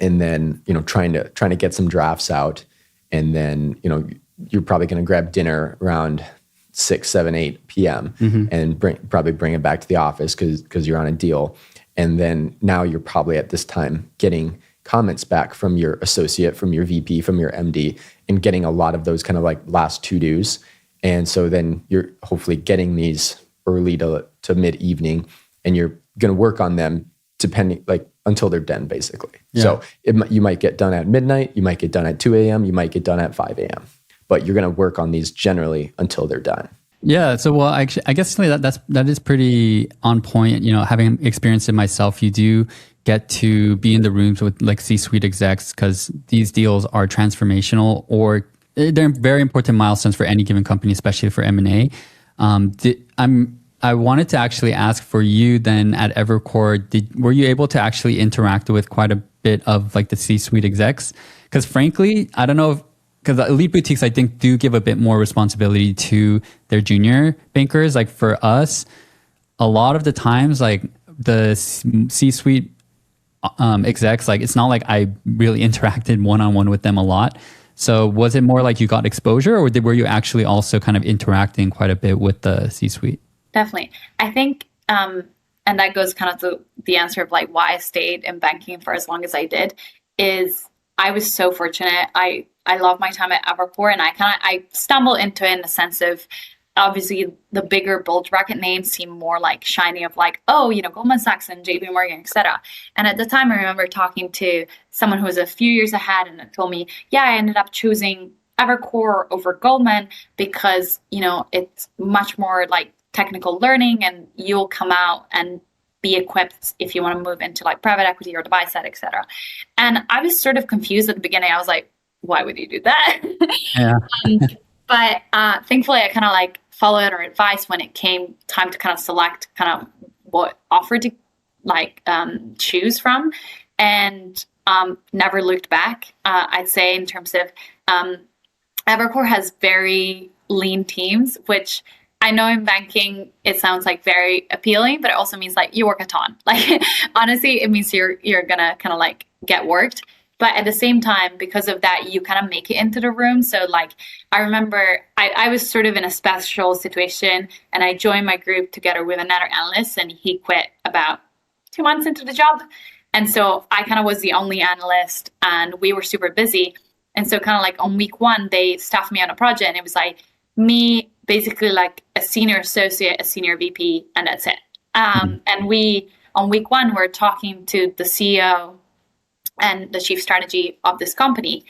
And then, trying to get some drafts out. And then, you're probably going to grab dinner around 6, 7, 8 p.m. And probably bring it back to the office because you're on a deal. And then now you're probably at this time getting comments back from your associate, from your VP, from your MD, and getting a lot of those kind of like last to-dos. And so then you're hopefully getting these early to mid-evening, and you're going to work on them depending, like until they're done, basically. Yeah. So you might get done at midnight, you might get done at 2 a.m., you might get done at 5 a.m., but you're going to work on these generally until they're done. Yeah. So, well, I guess that is pretty on point. Having experienced it myself, you do get to be in the rooms with like C-suite execs because these deals are transformational, or they're very important milestones for any given company, especially for M&A. I wanted to actually ask for you then at Evercore, were you able to actually interact with quite a bit of like the C-suite execs? Because frankly, I don't know because elite boutiques, I think, do give a bit more responsibility to their junior bankers. Like for us, a lot of the times, like the C-suite execs, like it's not like I really interacted one-on-one with them a lot. So was it more like you got exposure, or were you actually also kind of interacting quite a bit with the C-suite? Definitely. I think, and that goes kind of to the answer of like why I stayed in banking for as long as I did, is I was so fortunate. I love my time at Evercore, and I stumbled into it in the sense of obviously the bigger bulge bracket names seem more like shiny of like, oh, Goldman Sachs and JP Morgan, et cetera. And at the time I remember talking to someone who was a few years ahead, and it told me, yeah, I ended up choosing Evercore over Goldman because, it's much more like technical learning, and you'll come out and be equipped if you want to move into like private equity or the buy side, et cetera. And I was sort of confused at the beginning. I was like, why would you do that? Yeah. But thankfully I kind of like followed her advice when it came time to kind of select kind of what offer to like choose from, and never looked back. I'd say in terms of Evercore has very lean teams, which I know in banking, it sounds like very appealing, but it also means like you work a ton. Like honestly, it means you're gonna kind of like get worked. But at the same time, because of that, you kind of make it into the room. So like, I remember I was sort of in a special situation, and I joined my group together with another analyst, and he quit about 2 months into the job. And so I kind of was the only analyst, and we were super busy. And so kind of like on week 1, they staffed me on a project, and it was like me, basically like a senior associate, a senior VP, and that's it. And we, on week 1, we're talking to the CEO and the chief strategy of this company.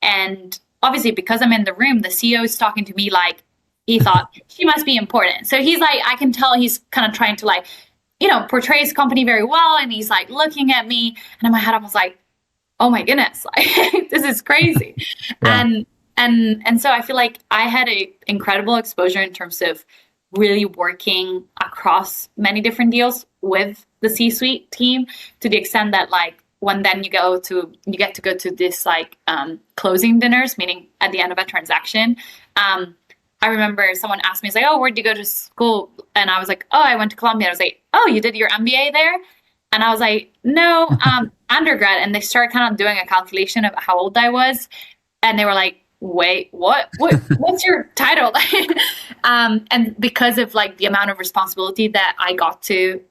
And obviously, because I'm in the room, the CEO is talking to me like he thought she must be important. So he's like, I can tell he's kind of trying to like, portray his company very well. And he's like looking at me, and in my head, I was like, oh my goodness, like this is crazy. Yeah. And so I feel like I had an incredible exposure in terms of really working across many different deals with the C-suite team, to the extent that like when then you get to go to this like closing dinners, meaning at the end of a transaction. I remember someone asked me, it's like, oh, where'd you go to school? And I was like, oh, I went to Columbia. I was like, oh, you did your MBA there? And I was like, no, undergrad. And they started kind of doing a calculation of how old I was. And they were like, wait, what's your title? And because of like the amount of responsibility that I got to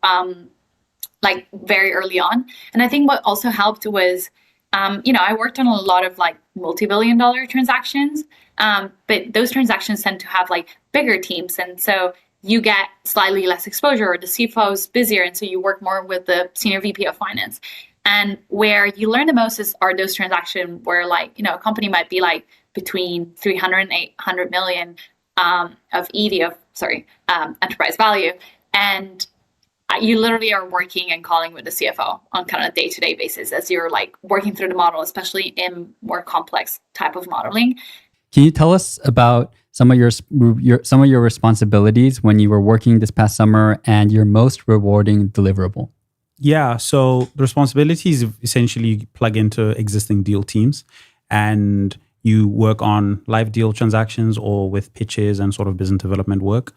like very early on. And I think what also helped was, I worked on a lot of like multi-billion-dollar transactions, but those transactions tend to have like bigger teams. And so you get slightly less exposure, or the CFO is busier. And so you work more with the senior VP of finance. And where you learn the most are those transactions where like, a company might be like between 300 and 800 million of enterprise value. And you literally are working and calling with the CFO on kind of a day-to-day basis as you're like working through the model, especially in more complex type of modeling. Can you tell us about some of your responsibilities when you were working this past summer and your most rewarding deliverable? Yeah, so the responsibilities essentially plug into existing deal teams, and you work on live deal transactions or with pitches and sort of business development work.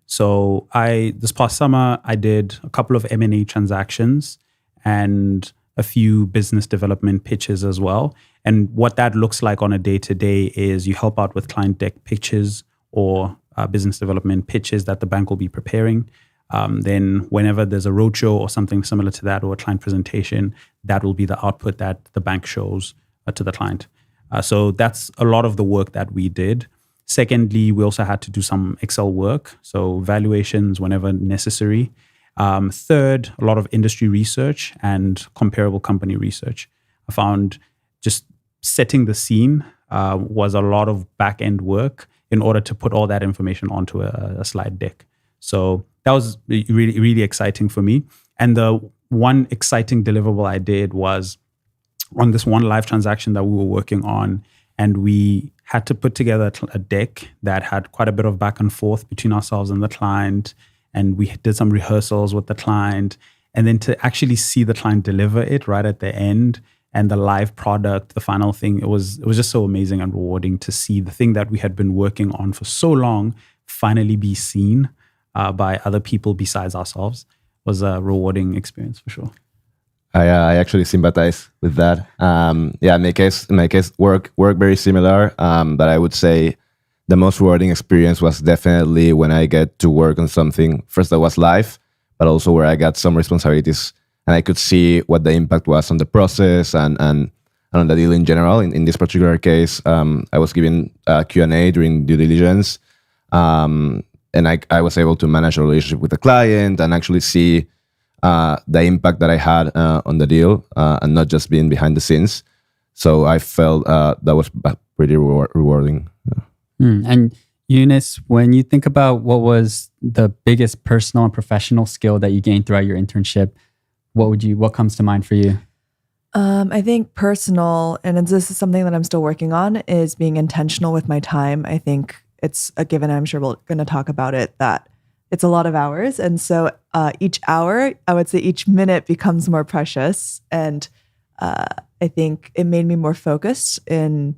So this past summer, I did a couple of M&A transactions and a few business development pitches as well. And what that looks like on a day-to-day is you help out with client deck pitches or business development pitches that the bank will be preparing. Then whenever there's a roadshow or something similar to that or a client presentation, that will be the output that the bank shows to the client. So that's a lot of the work that we did. Secondly, we also had to do some Excel work, so valuations whenever necessary. Third, a lot of industry research and comparable company research. I found just setting the scene was a lot of back-end work in order to put all that information onto a slide deck. So that was really, really exciting for me. And the one exciting deliverable I did was on this one live transaction that we were working on, and we had to put together a deck that had quite a bit of back and forth between ourselves and the client. And we did some rehearsals with the client. And then to actually see the client deliver it right at the end and the live product, the final thing, it was just so amazing and rewarding to see the thing that we had been working on for so long finally be seen by other people besides ourselves. It was a rewarding experience for sure. I actually sympathize with that. In my case, work very similar. But I would say the most rewarding experience was definitely when I get to work on something first that was live, but also where I got some responsibilities and I could see what the impact was on the process and on the deal in general. In this particular case, I was given Q&A during due diligence, and I was able to manage a relationship with the client and actually see the impact that I had on the deal and not just being behind the scenes. So I felt that was pretty rewarding. Yeah. And Eunice, when you think about what was the biggest personal and professional skill that you gained throughout your internship, what comes to mind for you? I think personal, and this is something that I'm still working on, is being intentional with my time. I think it's a given, I'm sure we're going to talk about it, that it's a lot of hours. And so each hour, I would say each minute becomes more precious. And I think it made me more focused in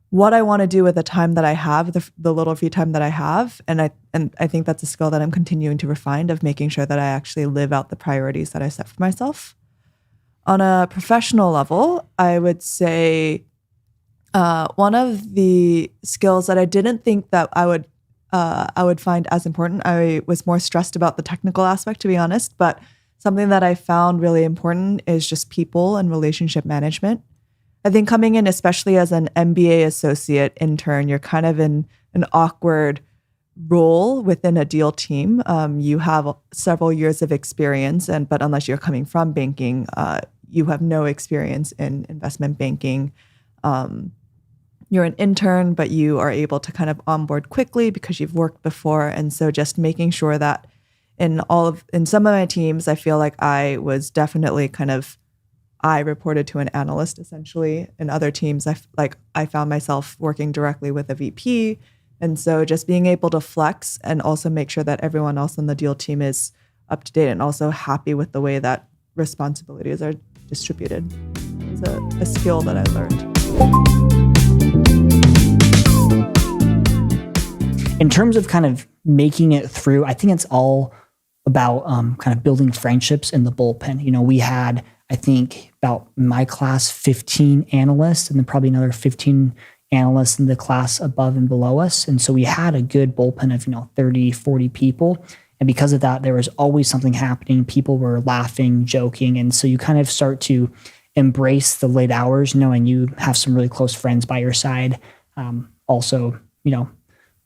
what I want to do with the time that I have, the little free time that I have. And I think that's a skill that I'm continuing to refine, of making sure that I actually live out the priorities that I set for myself. On a professional level, I would say one of the skills that I didn't think that I would find as important. I was more stressed about the technical aspect, to be honest, but something that I found really important is just people and relationship management. I think coming in, especially as an MBA associate intern, you're kind of in an awkward role within a deal team. You have several years of experience, but unless you're coming from banking, you have no experience in investment banking. You're an intern, but you are able to kind of onboard quickly because you've worked before. And so just making sure that in some of my teams, I feel like I was definitely I reported to an analyst essentially. In other teams, I found myself working directly with a VP. And so just being able to flex and also make sure that everyone else on the deal team is up to date and also happy with the way that responsibilities are distributed. It's a skill that I learned. In terms of kind of making it through, I think it's all about kind of building friendships in the bullpen. You know, we had, I think, about my class, 15 analysts, and then probably another 15 analysts in the class above and below us. And so we had a good bullpen of, 30, 40 people. And because of that, there was always something happening. People were laughing, joking. And so you kind of start to embrace the late hours, knowing you have some really close friends by your side. Also,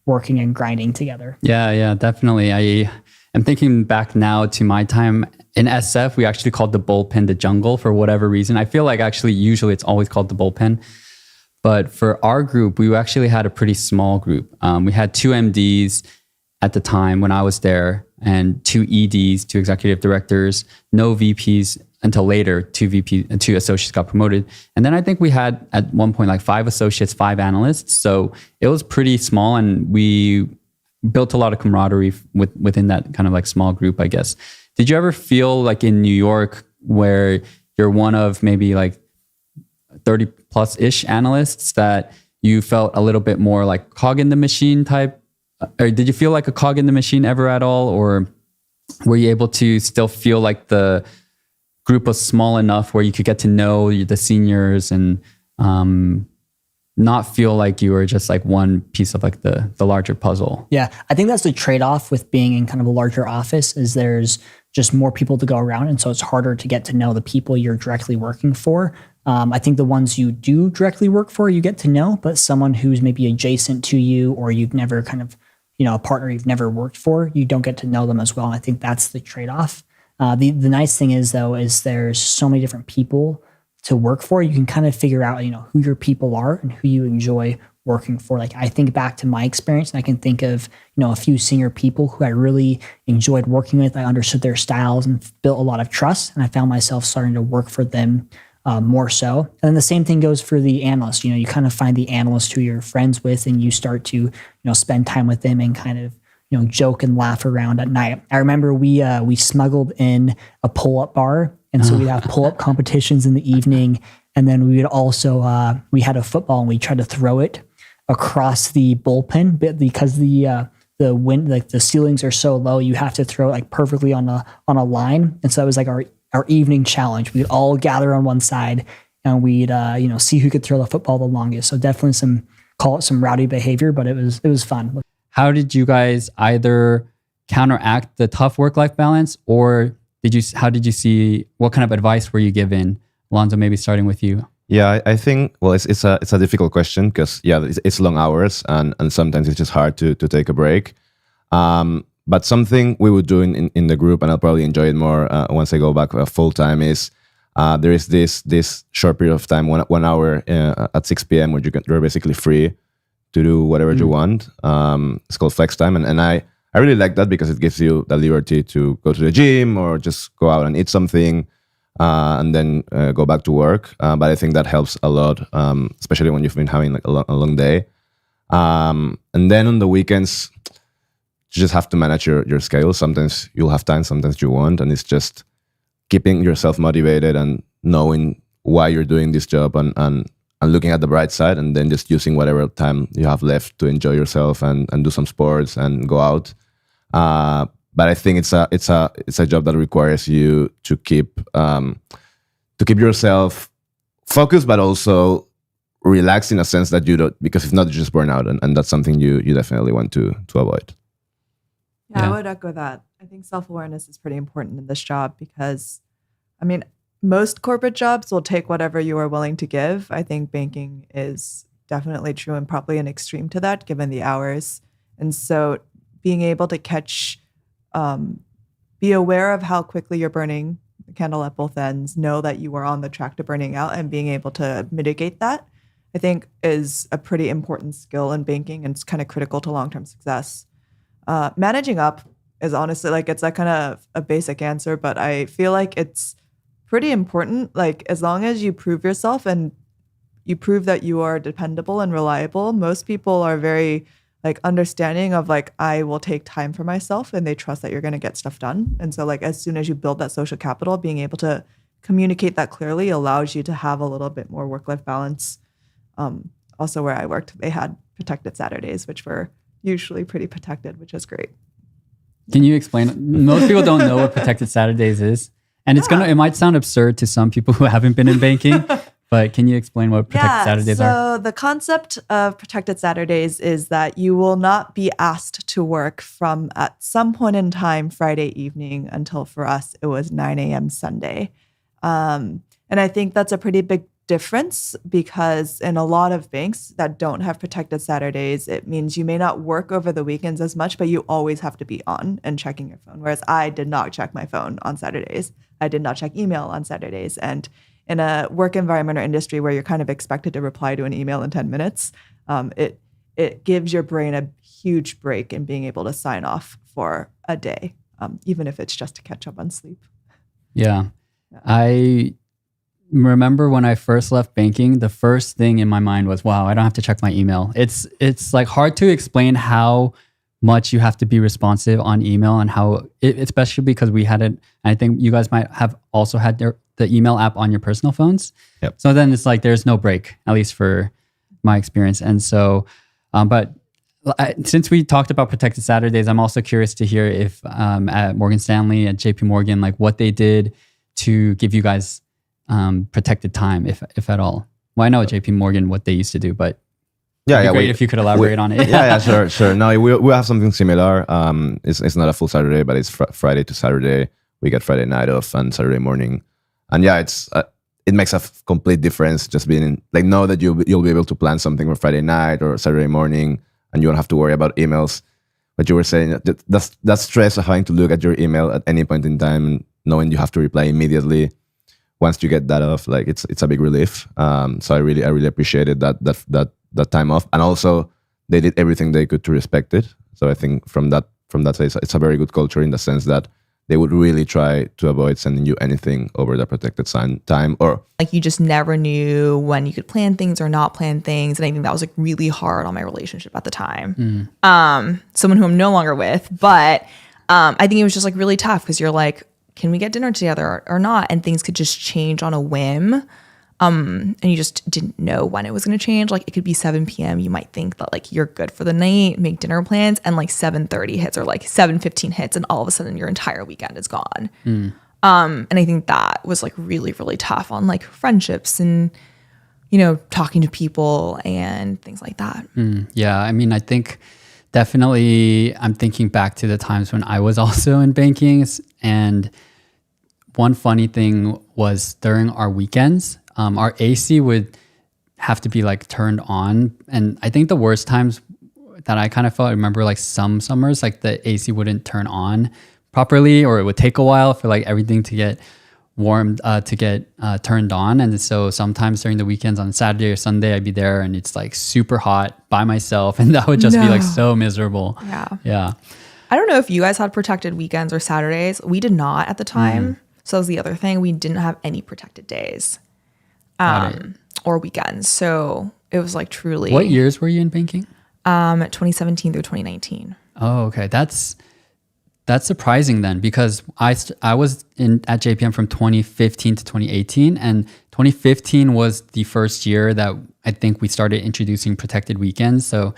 working and grinding together. Yeah, definitely. I am thinking back now to my time in SF. We actually called the bullpen the jungle for whatever reason. I feel like actually usually it's always called the bullpen. But for our group, we actually had a pretty small group. We had 2 MDs at the time when I was there, and 2 EDs, 2 executive directors, no VPs until later. 2 associates got promoted. And then I think we had at one point like 5 associates, 5 analysts. So it was pretty small, and we built a lot of camaraderie within that kind of like small group, I guess. Did you ever feel like in New York where you're one of maybe like 30 plus ish analysts that you felt a little bit more like cog in the machine type? Or did you feel like a cog in the machine ever at all? Or were you able to still feel like the group was small enough where you could get to know the seniors and not feel like you were just like one piece of like the larger puzzle? Yeah, I think that's the trade-off with being in kind of a larger office is there's just more people to go around. And so it's harder to get to know the people you're directly working for. I think the ones you do directly work for, you get to know, but someone who's maybe adjacent to you or you've never kind of, a partner you've never worked for, you don't get to know them as well. And I think that's the trade-off. The nice thing is though, is there's so many different people to work for. You can kind of figure out, who your people are and who you enjoy working for. Like I think back to my experience and I can think of, a few senior people who I really enjoyed working with. I understood their styles and built a lot of trust. And I found myself starting to work for them more so. And then the same thing goes for the analyst. You kind of find the analyst who you're friends with and you start to, spend time with them and kind of, joke and laugh around at night. I remember we smuggled in a pull-up bar. And so we'd have pull-up competitions in the evening. And then we would also, we had a football and we tried to throw it across the bullpen, but because the wind, like the ceilings are so low, you have to throw it like perfectly on a line. And so it was like our evening challenge. We'd all gather on one side and we'd, see who could throw the football the longest. So definitely call it some rowdy behavior, but it was fun. How did you guys either counteract the tough work-life balance, or how did you see, what kind of advice were you given? Alonzo, maybe starting with you. Yeah, I think, well, it's a difficult question because, it's long hours and sometimes it's just hard to take a break. But something we would do in the group, and I'll probably enjoy it more once I go back full time, is there is this short period of time, 1 hour at 6 p.m. where you're basically free to do whatever you want. It's called flex time, and I really like that because it gives you the liberty to go to the gym or just go out and eat something and then go back to work. But I think that helps a lot, especially when you've been having like a long day. And then on the weekends, you just have to manage your schedule. Sometimes you'll have time, sometimes you won't. And it's just keeping yourself motivated and knowing why you're doing this job and looking at the bright side, and then just using whatever time you have left to enjoy yourself and do some sports and go out. But I think it's a job that requires you to keep yourself focused, but also relaxed in a sense that you don't, because if not, you just burn out, and that's something you definitely want to avoid. Yeah, I would echo that. I think self-awareness is pretty important in this job because, most corporate jobs will take whatever you are willing to give. I think banking is definitely true and probably an extreme to that given the hours. And so being able to be aware of how quickly you're burning the candle at both ends, know that you are on the track to burning out and being able to mitigate that, I think is a pretty important skill in banking, and it's kind of critical to long-term success. Managing up is honestly it's like kind of a basic answer, but I feel like it's pretty important. Like as long as you prove yourself and you prove that you are dependable and reliable, most people are very understanding of I will take time for myself, and they trust that you're going to get stuff done. And so as soon as you build that social capital, being able to communicate that clearly allows you to have a little bit more work-life balance. Also where I worked, they had protected Saturdays, which were usually pretty protected, which is great. Can you explain? Most people don't know what protected Saturdays is. And it might sound absurd to some people who haven't been in banking, but can you explain what protected Saturdays are? So the concept of protected Saturdays is that you will not be asked to work from at some point in time Friday evening until, for us, it was 9 a.m. Sunday. And I think that's a pretty big difference because in a lot of banks that don't have protected Saturdays, it means you may not work over the weekends as much, but you always have to be on and checking your phone. Whereas I did not check my phone on Saturdays. I did not check email on Saturdays. And in a work environment or industry where you're kind of expected to reply to an email in 10 minutes, it gives your brain a huge break in being able to sign off for a day, even if it's just to catch up on sleep. Yeah. I remember when I first left banking, the first thing in my mind was, wow, I don't have to check my email. It's like hard to explain how much you have to be responsive on email and how, especially because we had it. And I think you guys might have also had the email app on your personal phones. Yep. So then it's like, there's no break, at least for my experience. And so, but since we talked about protected Saturdays, I'm also curious to hear if at Morgan Stanley, at JP Morgan, like what they did to give you guys protected time, if at all. Well, I know at JP Morgan what they used to do, but it'd be great if you could elaborate on it. Sure. No, we have something similar. It's not a full Saturday, but it's Friday to Saturday. We get Friday night off and Saturday morning, and it makes a complete difference. Just being know that you'll be able to plan something for Friday night or Saturday morning, and you don't have to worry about emails. But you were saying that stress of having to look at your email at any point in time, and knowing you have to reply immediately once you get that off, it's a big relief. So I really appreciated that time off, and also they did everything they could to respect it. So I think from that side, it's a very good culture in the sense that they would really try to avoid sending you anything over the protected time, or like you just never knew when you could plan things or not plan things. And I think that was like really hard on my relationship at the time. Someone who I'm no longer with, but I think it was just like really tough because you're like, can we get dinner together or not? And things could just change on a whim. And you just didn't know when it was going to change. Like it could be 7 p.m. You might think that like you're good for the night, make dinner plans, and like 7:30 hits or like 7:15 hits, and all of a sudden your entire weekend is gone. And I think that was like really, really tough on like friendships and, talking to people and things like that. Yeah. I mean, I think definitely I'm thinking back to the times when I was also in banking, and one funny thing was during our weekends, our AC would have to be like turned on. And I think the worst times that I kind of felt, I remember like some summers, like the AC wouldn't turn on properly, or it would take a while for like everything to get warmed, to get turned on. And so sometimes during the weekends on Saturday or Sunday, I'd be there and it's like super hot by myself. And that would just be like so miserable. Yeah. I don't know if you guys had protected weekends or Saturdays. We did not at the time. So that was the other thing. We didn't have any protected days. Or weekends. So it was like truly. What years were you in banking? 2017 through 2019. Oh, okay. That's surprising then, because I was at JPM from 2015 to 2018, and 2015 was the first year that I think we started introducing protected weekends. So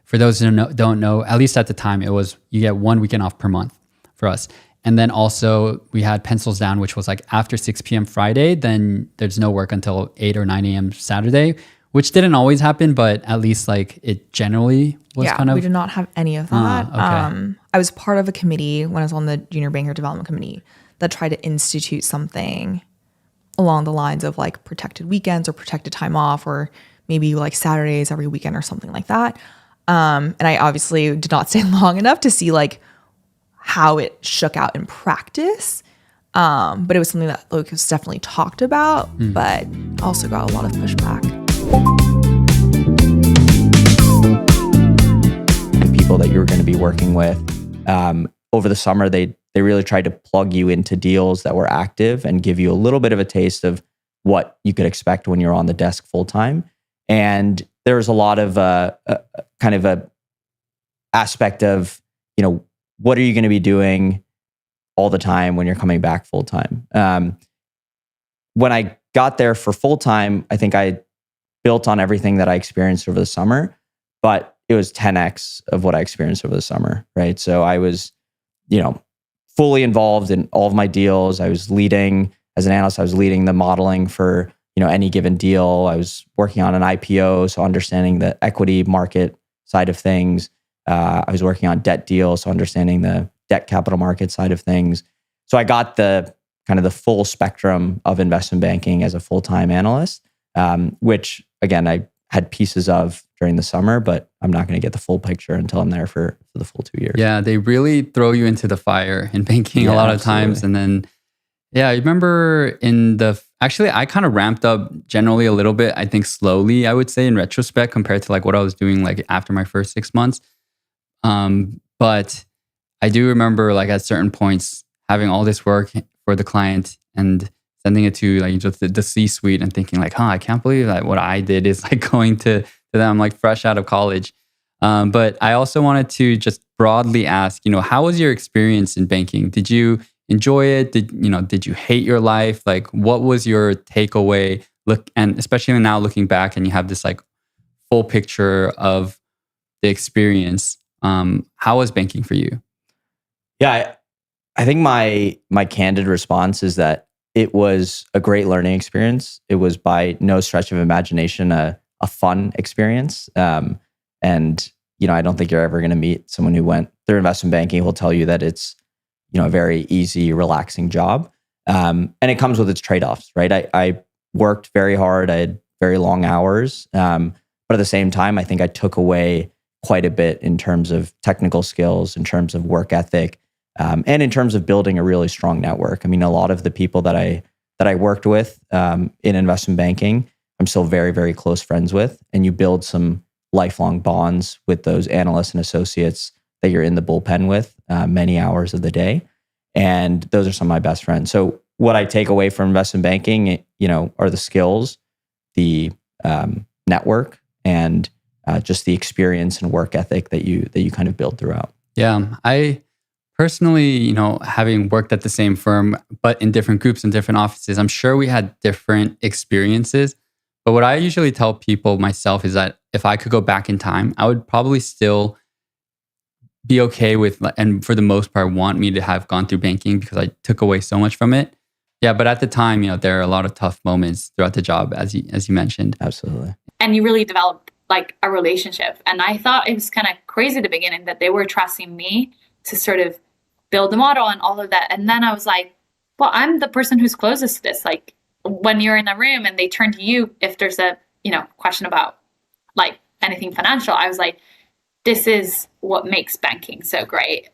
for those who don't know, at least at the time, it was you get 1 weekend off per month for us. And then also we had pencils down, which was like after 6 p.m. Friday, then there's no work until 8 or 9 a.m. Saturday, which didn't always happen, but at least like it generally was kind of. We did not have any of that. Okay. I was part of a committee when I was on the Junior Banker Development Committee that tried to institute something along the lines of like protected weekends or protected time off, or maybe like Saturdays every weekend or something like that. And I obviously did not stay long enough to see like how it shook out in practice. But it was something that like was definitely talked about, but also got a lot of pushback. The people that you were going to be working with over the summer, they really tried to plug you into deals that were active and give you a little bit of a taste of what you could expect when you're on the desk full time. And there's a lot of kind of a aspect of, what are you going to be doing all the time when you're coming back full time? When I got there for full time, I think I built on everything that I experienced over the summer, but it was 10x of what I experienced over the summer, right? So I was, fully involved in all of my deals. I was leading, as an analyst, I was leading the modeling for, any given deal. I was working on an IPO, so understanding the equity market side of things. I was working on debt deals, so understanding the debt capital market side of things. So I got the kind of the full spectrum of investment banking as a full-time analyst, which again, I had pieces of during the summer, but I'm not going to get the full picture until I'm there for the full 2 years. Yeah, they really throw you into the fire in banking a lot of times. And then Yeah, I remember actually, I kind of ramped up generally a little bit, I think slowly, I would say in retrospect, compared to like what I was doing like after my first 6 months. But I do remember like at certain points having all this work for the client and sending it to like just the C-suite and thinking like, I can't believe that what I did is like going to them like fresh out of college. But I also wanted to just broadly ask, how was your experience in banking? Did you enjoy it? Did you hate your life? Like, what was your takeaway? And especially now looking back and you have this like full picture of the experience. How was banking for you? Yeah, I think my candid response is that it was a great learning experience. It was by no stretch of imagination a fun experience. And I don't think you're ever going to meet someone who went through investment banking who will tell you that it's a very easy, relaxing job. And it comes with its trade-offs, right? I worked very hard. I had very long hours. But at the same time, I think I took away quite a bit in terms of technical skills, in terms of work ethic, and in terms of building a really strong network. I mean, a lot of the people that I worked with in investment banking, I'm still very, very close friends with. And you build some lifelong bonds with those analysts and associates that you're in the bullpen with many hours of the day. And those are some of my best friends. So what I take away from investment banking, are the skills, the network, and just the experience and work ethic that you kind of build throughout. Yeah, I personally, having worked at the same firm, but in different groups and different offices, I'm sure we had different experiences. But what I usually tell people myself is that if I could go back in time, I would probably still be okay with, and for the most part, want me to have gone through banking because I took away so much from it. Yeah, but at the time, there are a lot of tough moments throughout the job, as you mentioned. Absolutely. And you really develop like a relationship. And I thought it was kind of crazy at the beginning that they were trusting me to sort of build the model and all of that. And then I was like, well, I'm the person who's closest to this. Like when you're in a room and they turn to you, if there's a, question about like anything financial, I was like, this is what makes banking so great.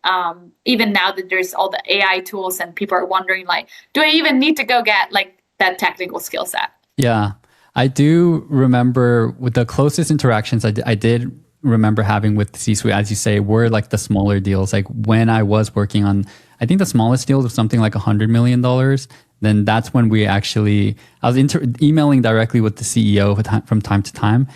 Even now that there's all the AI tools and people are wondering like, do I even need to go get like that technical skill set? Yeah, I do remember with the closest interactions I did remember having with C-suite, as you say, were like the smaller deals. Like when I was working on, I think the smallest deal was something like $100 million. Then that's when I was emailing directly with the CEO from time to time.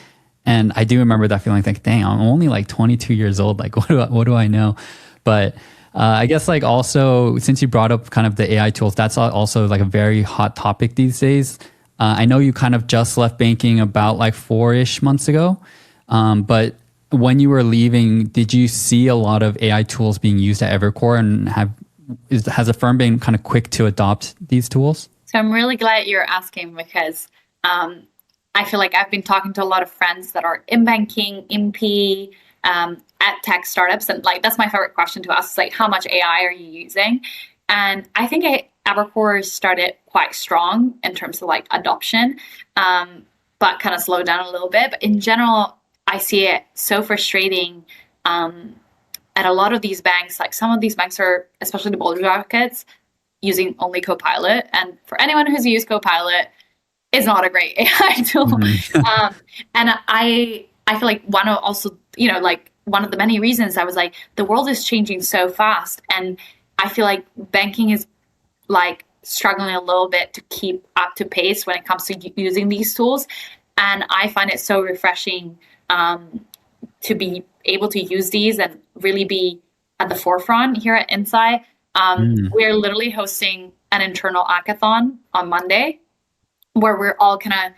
And I do remember that feeling like, dang, I'm only like 22 years old. Like, what do I know? But I guess like also, since you brought up kind of the AI tools, that's also like a very hot topic these days. I know you kind of just left banking about like 4-ish months ago. But when you were leaving, did you see a lot of AI tools being used at Evercore, and has the firm been kind of quick to adopt these tools? So I'm really glad you're asking because I feel like I've been talking to a lot of friends that are in banking, in PE, at tech startups. And like, that's my favorite question to ask, is like, how much AI are you using? And I think Evercore started quite strong in terms of like adoption, but kind of slowed down a little bit. But in general, I see it so frustrating at a lot of these banks. Like some of these banks are, especially the bulge brackets, using only Copilot. And for anyone who's used Copilot, it's not a great AI tool. Mm-hmm. And I feel like one of the many reasons I was like, the world is changing so fast. And I feel like banking is like struggling a little bit to keep up to pace when it comes to using these tools. And I find it so refreshing to be able to use these and really be at the forefront here at Insight. We're literally hosting an internal hackathon on Monday where we're all kind of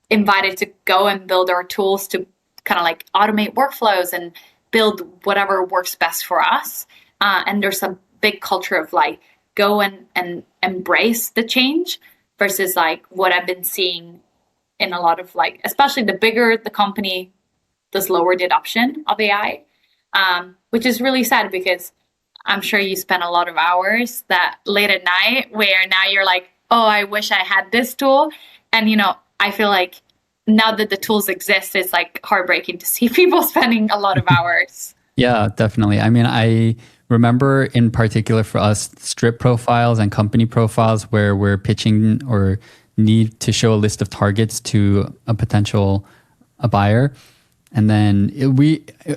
invited to go and build our tools to kind of like automate workflows and build whatever works best for us. And there's a big culture of like, go and embrace the change versus like what I've been seeing in a lot of like, especially the bigger the company, the slower the adoption of AI, which is really sad because I'm sure you spend a lot of hours that late at night where now you're like, oh, I wish I had this tool. And, I feel like now that the tools exist, it's like heartbreaking to see people spending a lot of hours. Yeah, definitely. I mean, I remember in particular for us, strip profiles and company profiles where we're pitching or need to show a list of targets to a potential buyer. And then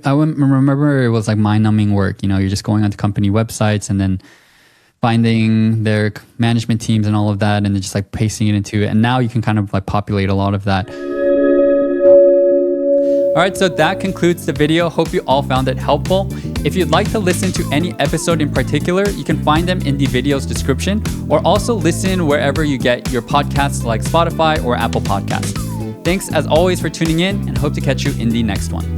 I remember it was like mind-numbing work. You know, you're just going onto company websites and then finding their management teams and all of that, and then just like pasting it into it. And now you can kind of like populate a lot of that. All right, so that concludes the video. Hope you all found it helpful. If you'd like to listen to any episode in particular, you can find them in the video's description, or also listen wherever you get your podcasts like Spotify or Apple Podcasts. Thanks as always for tuning in, and hope to catch you in the next one.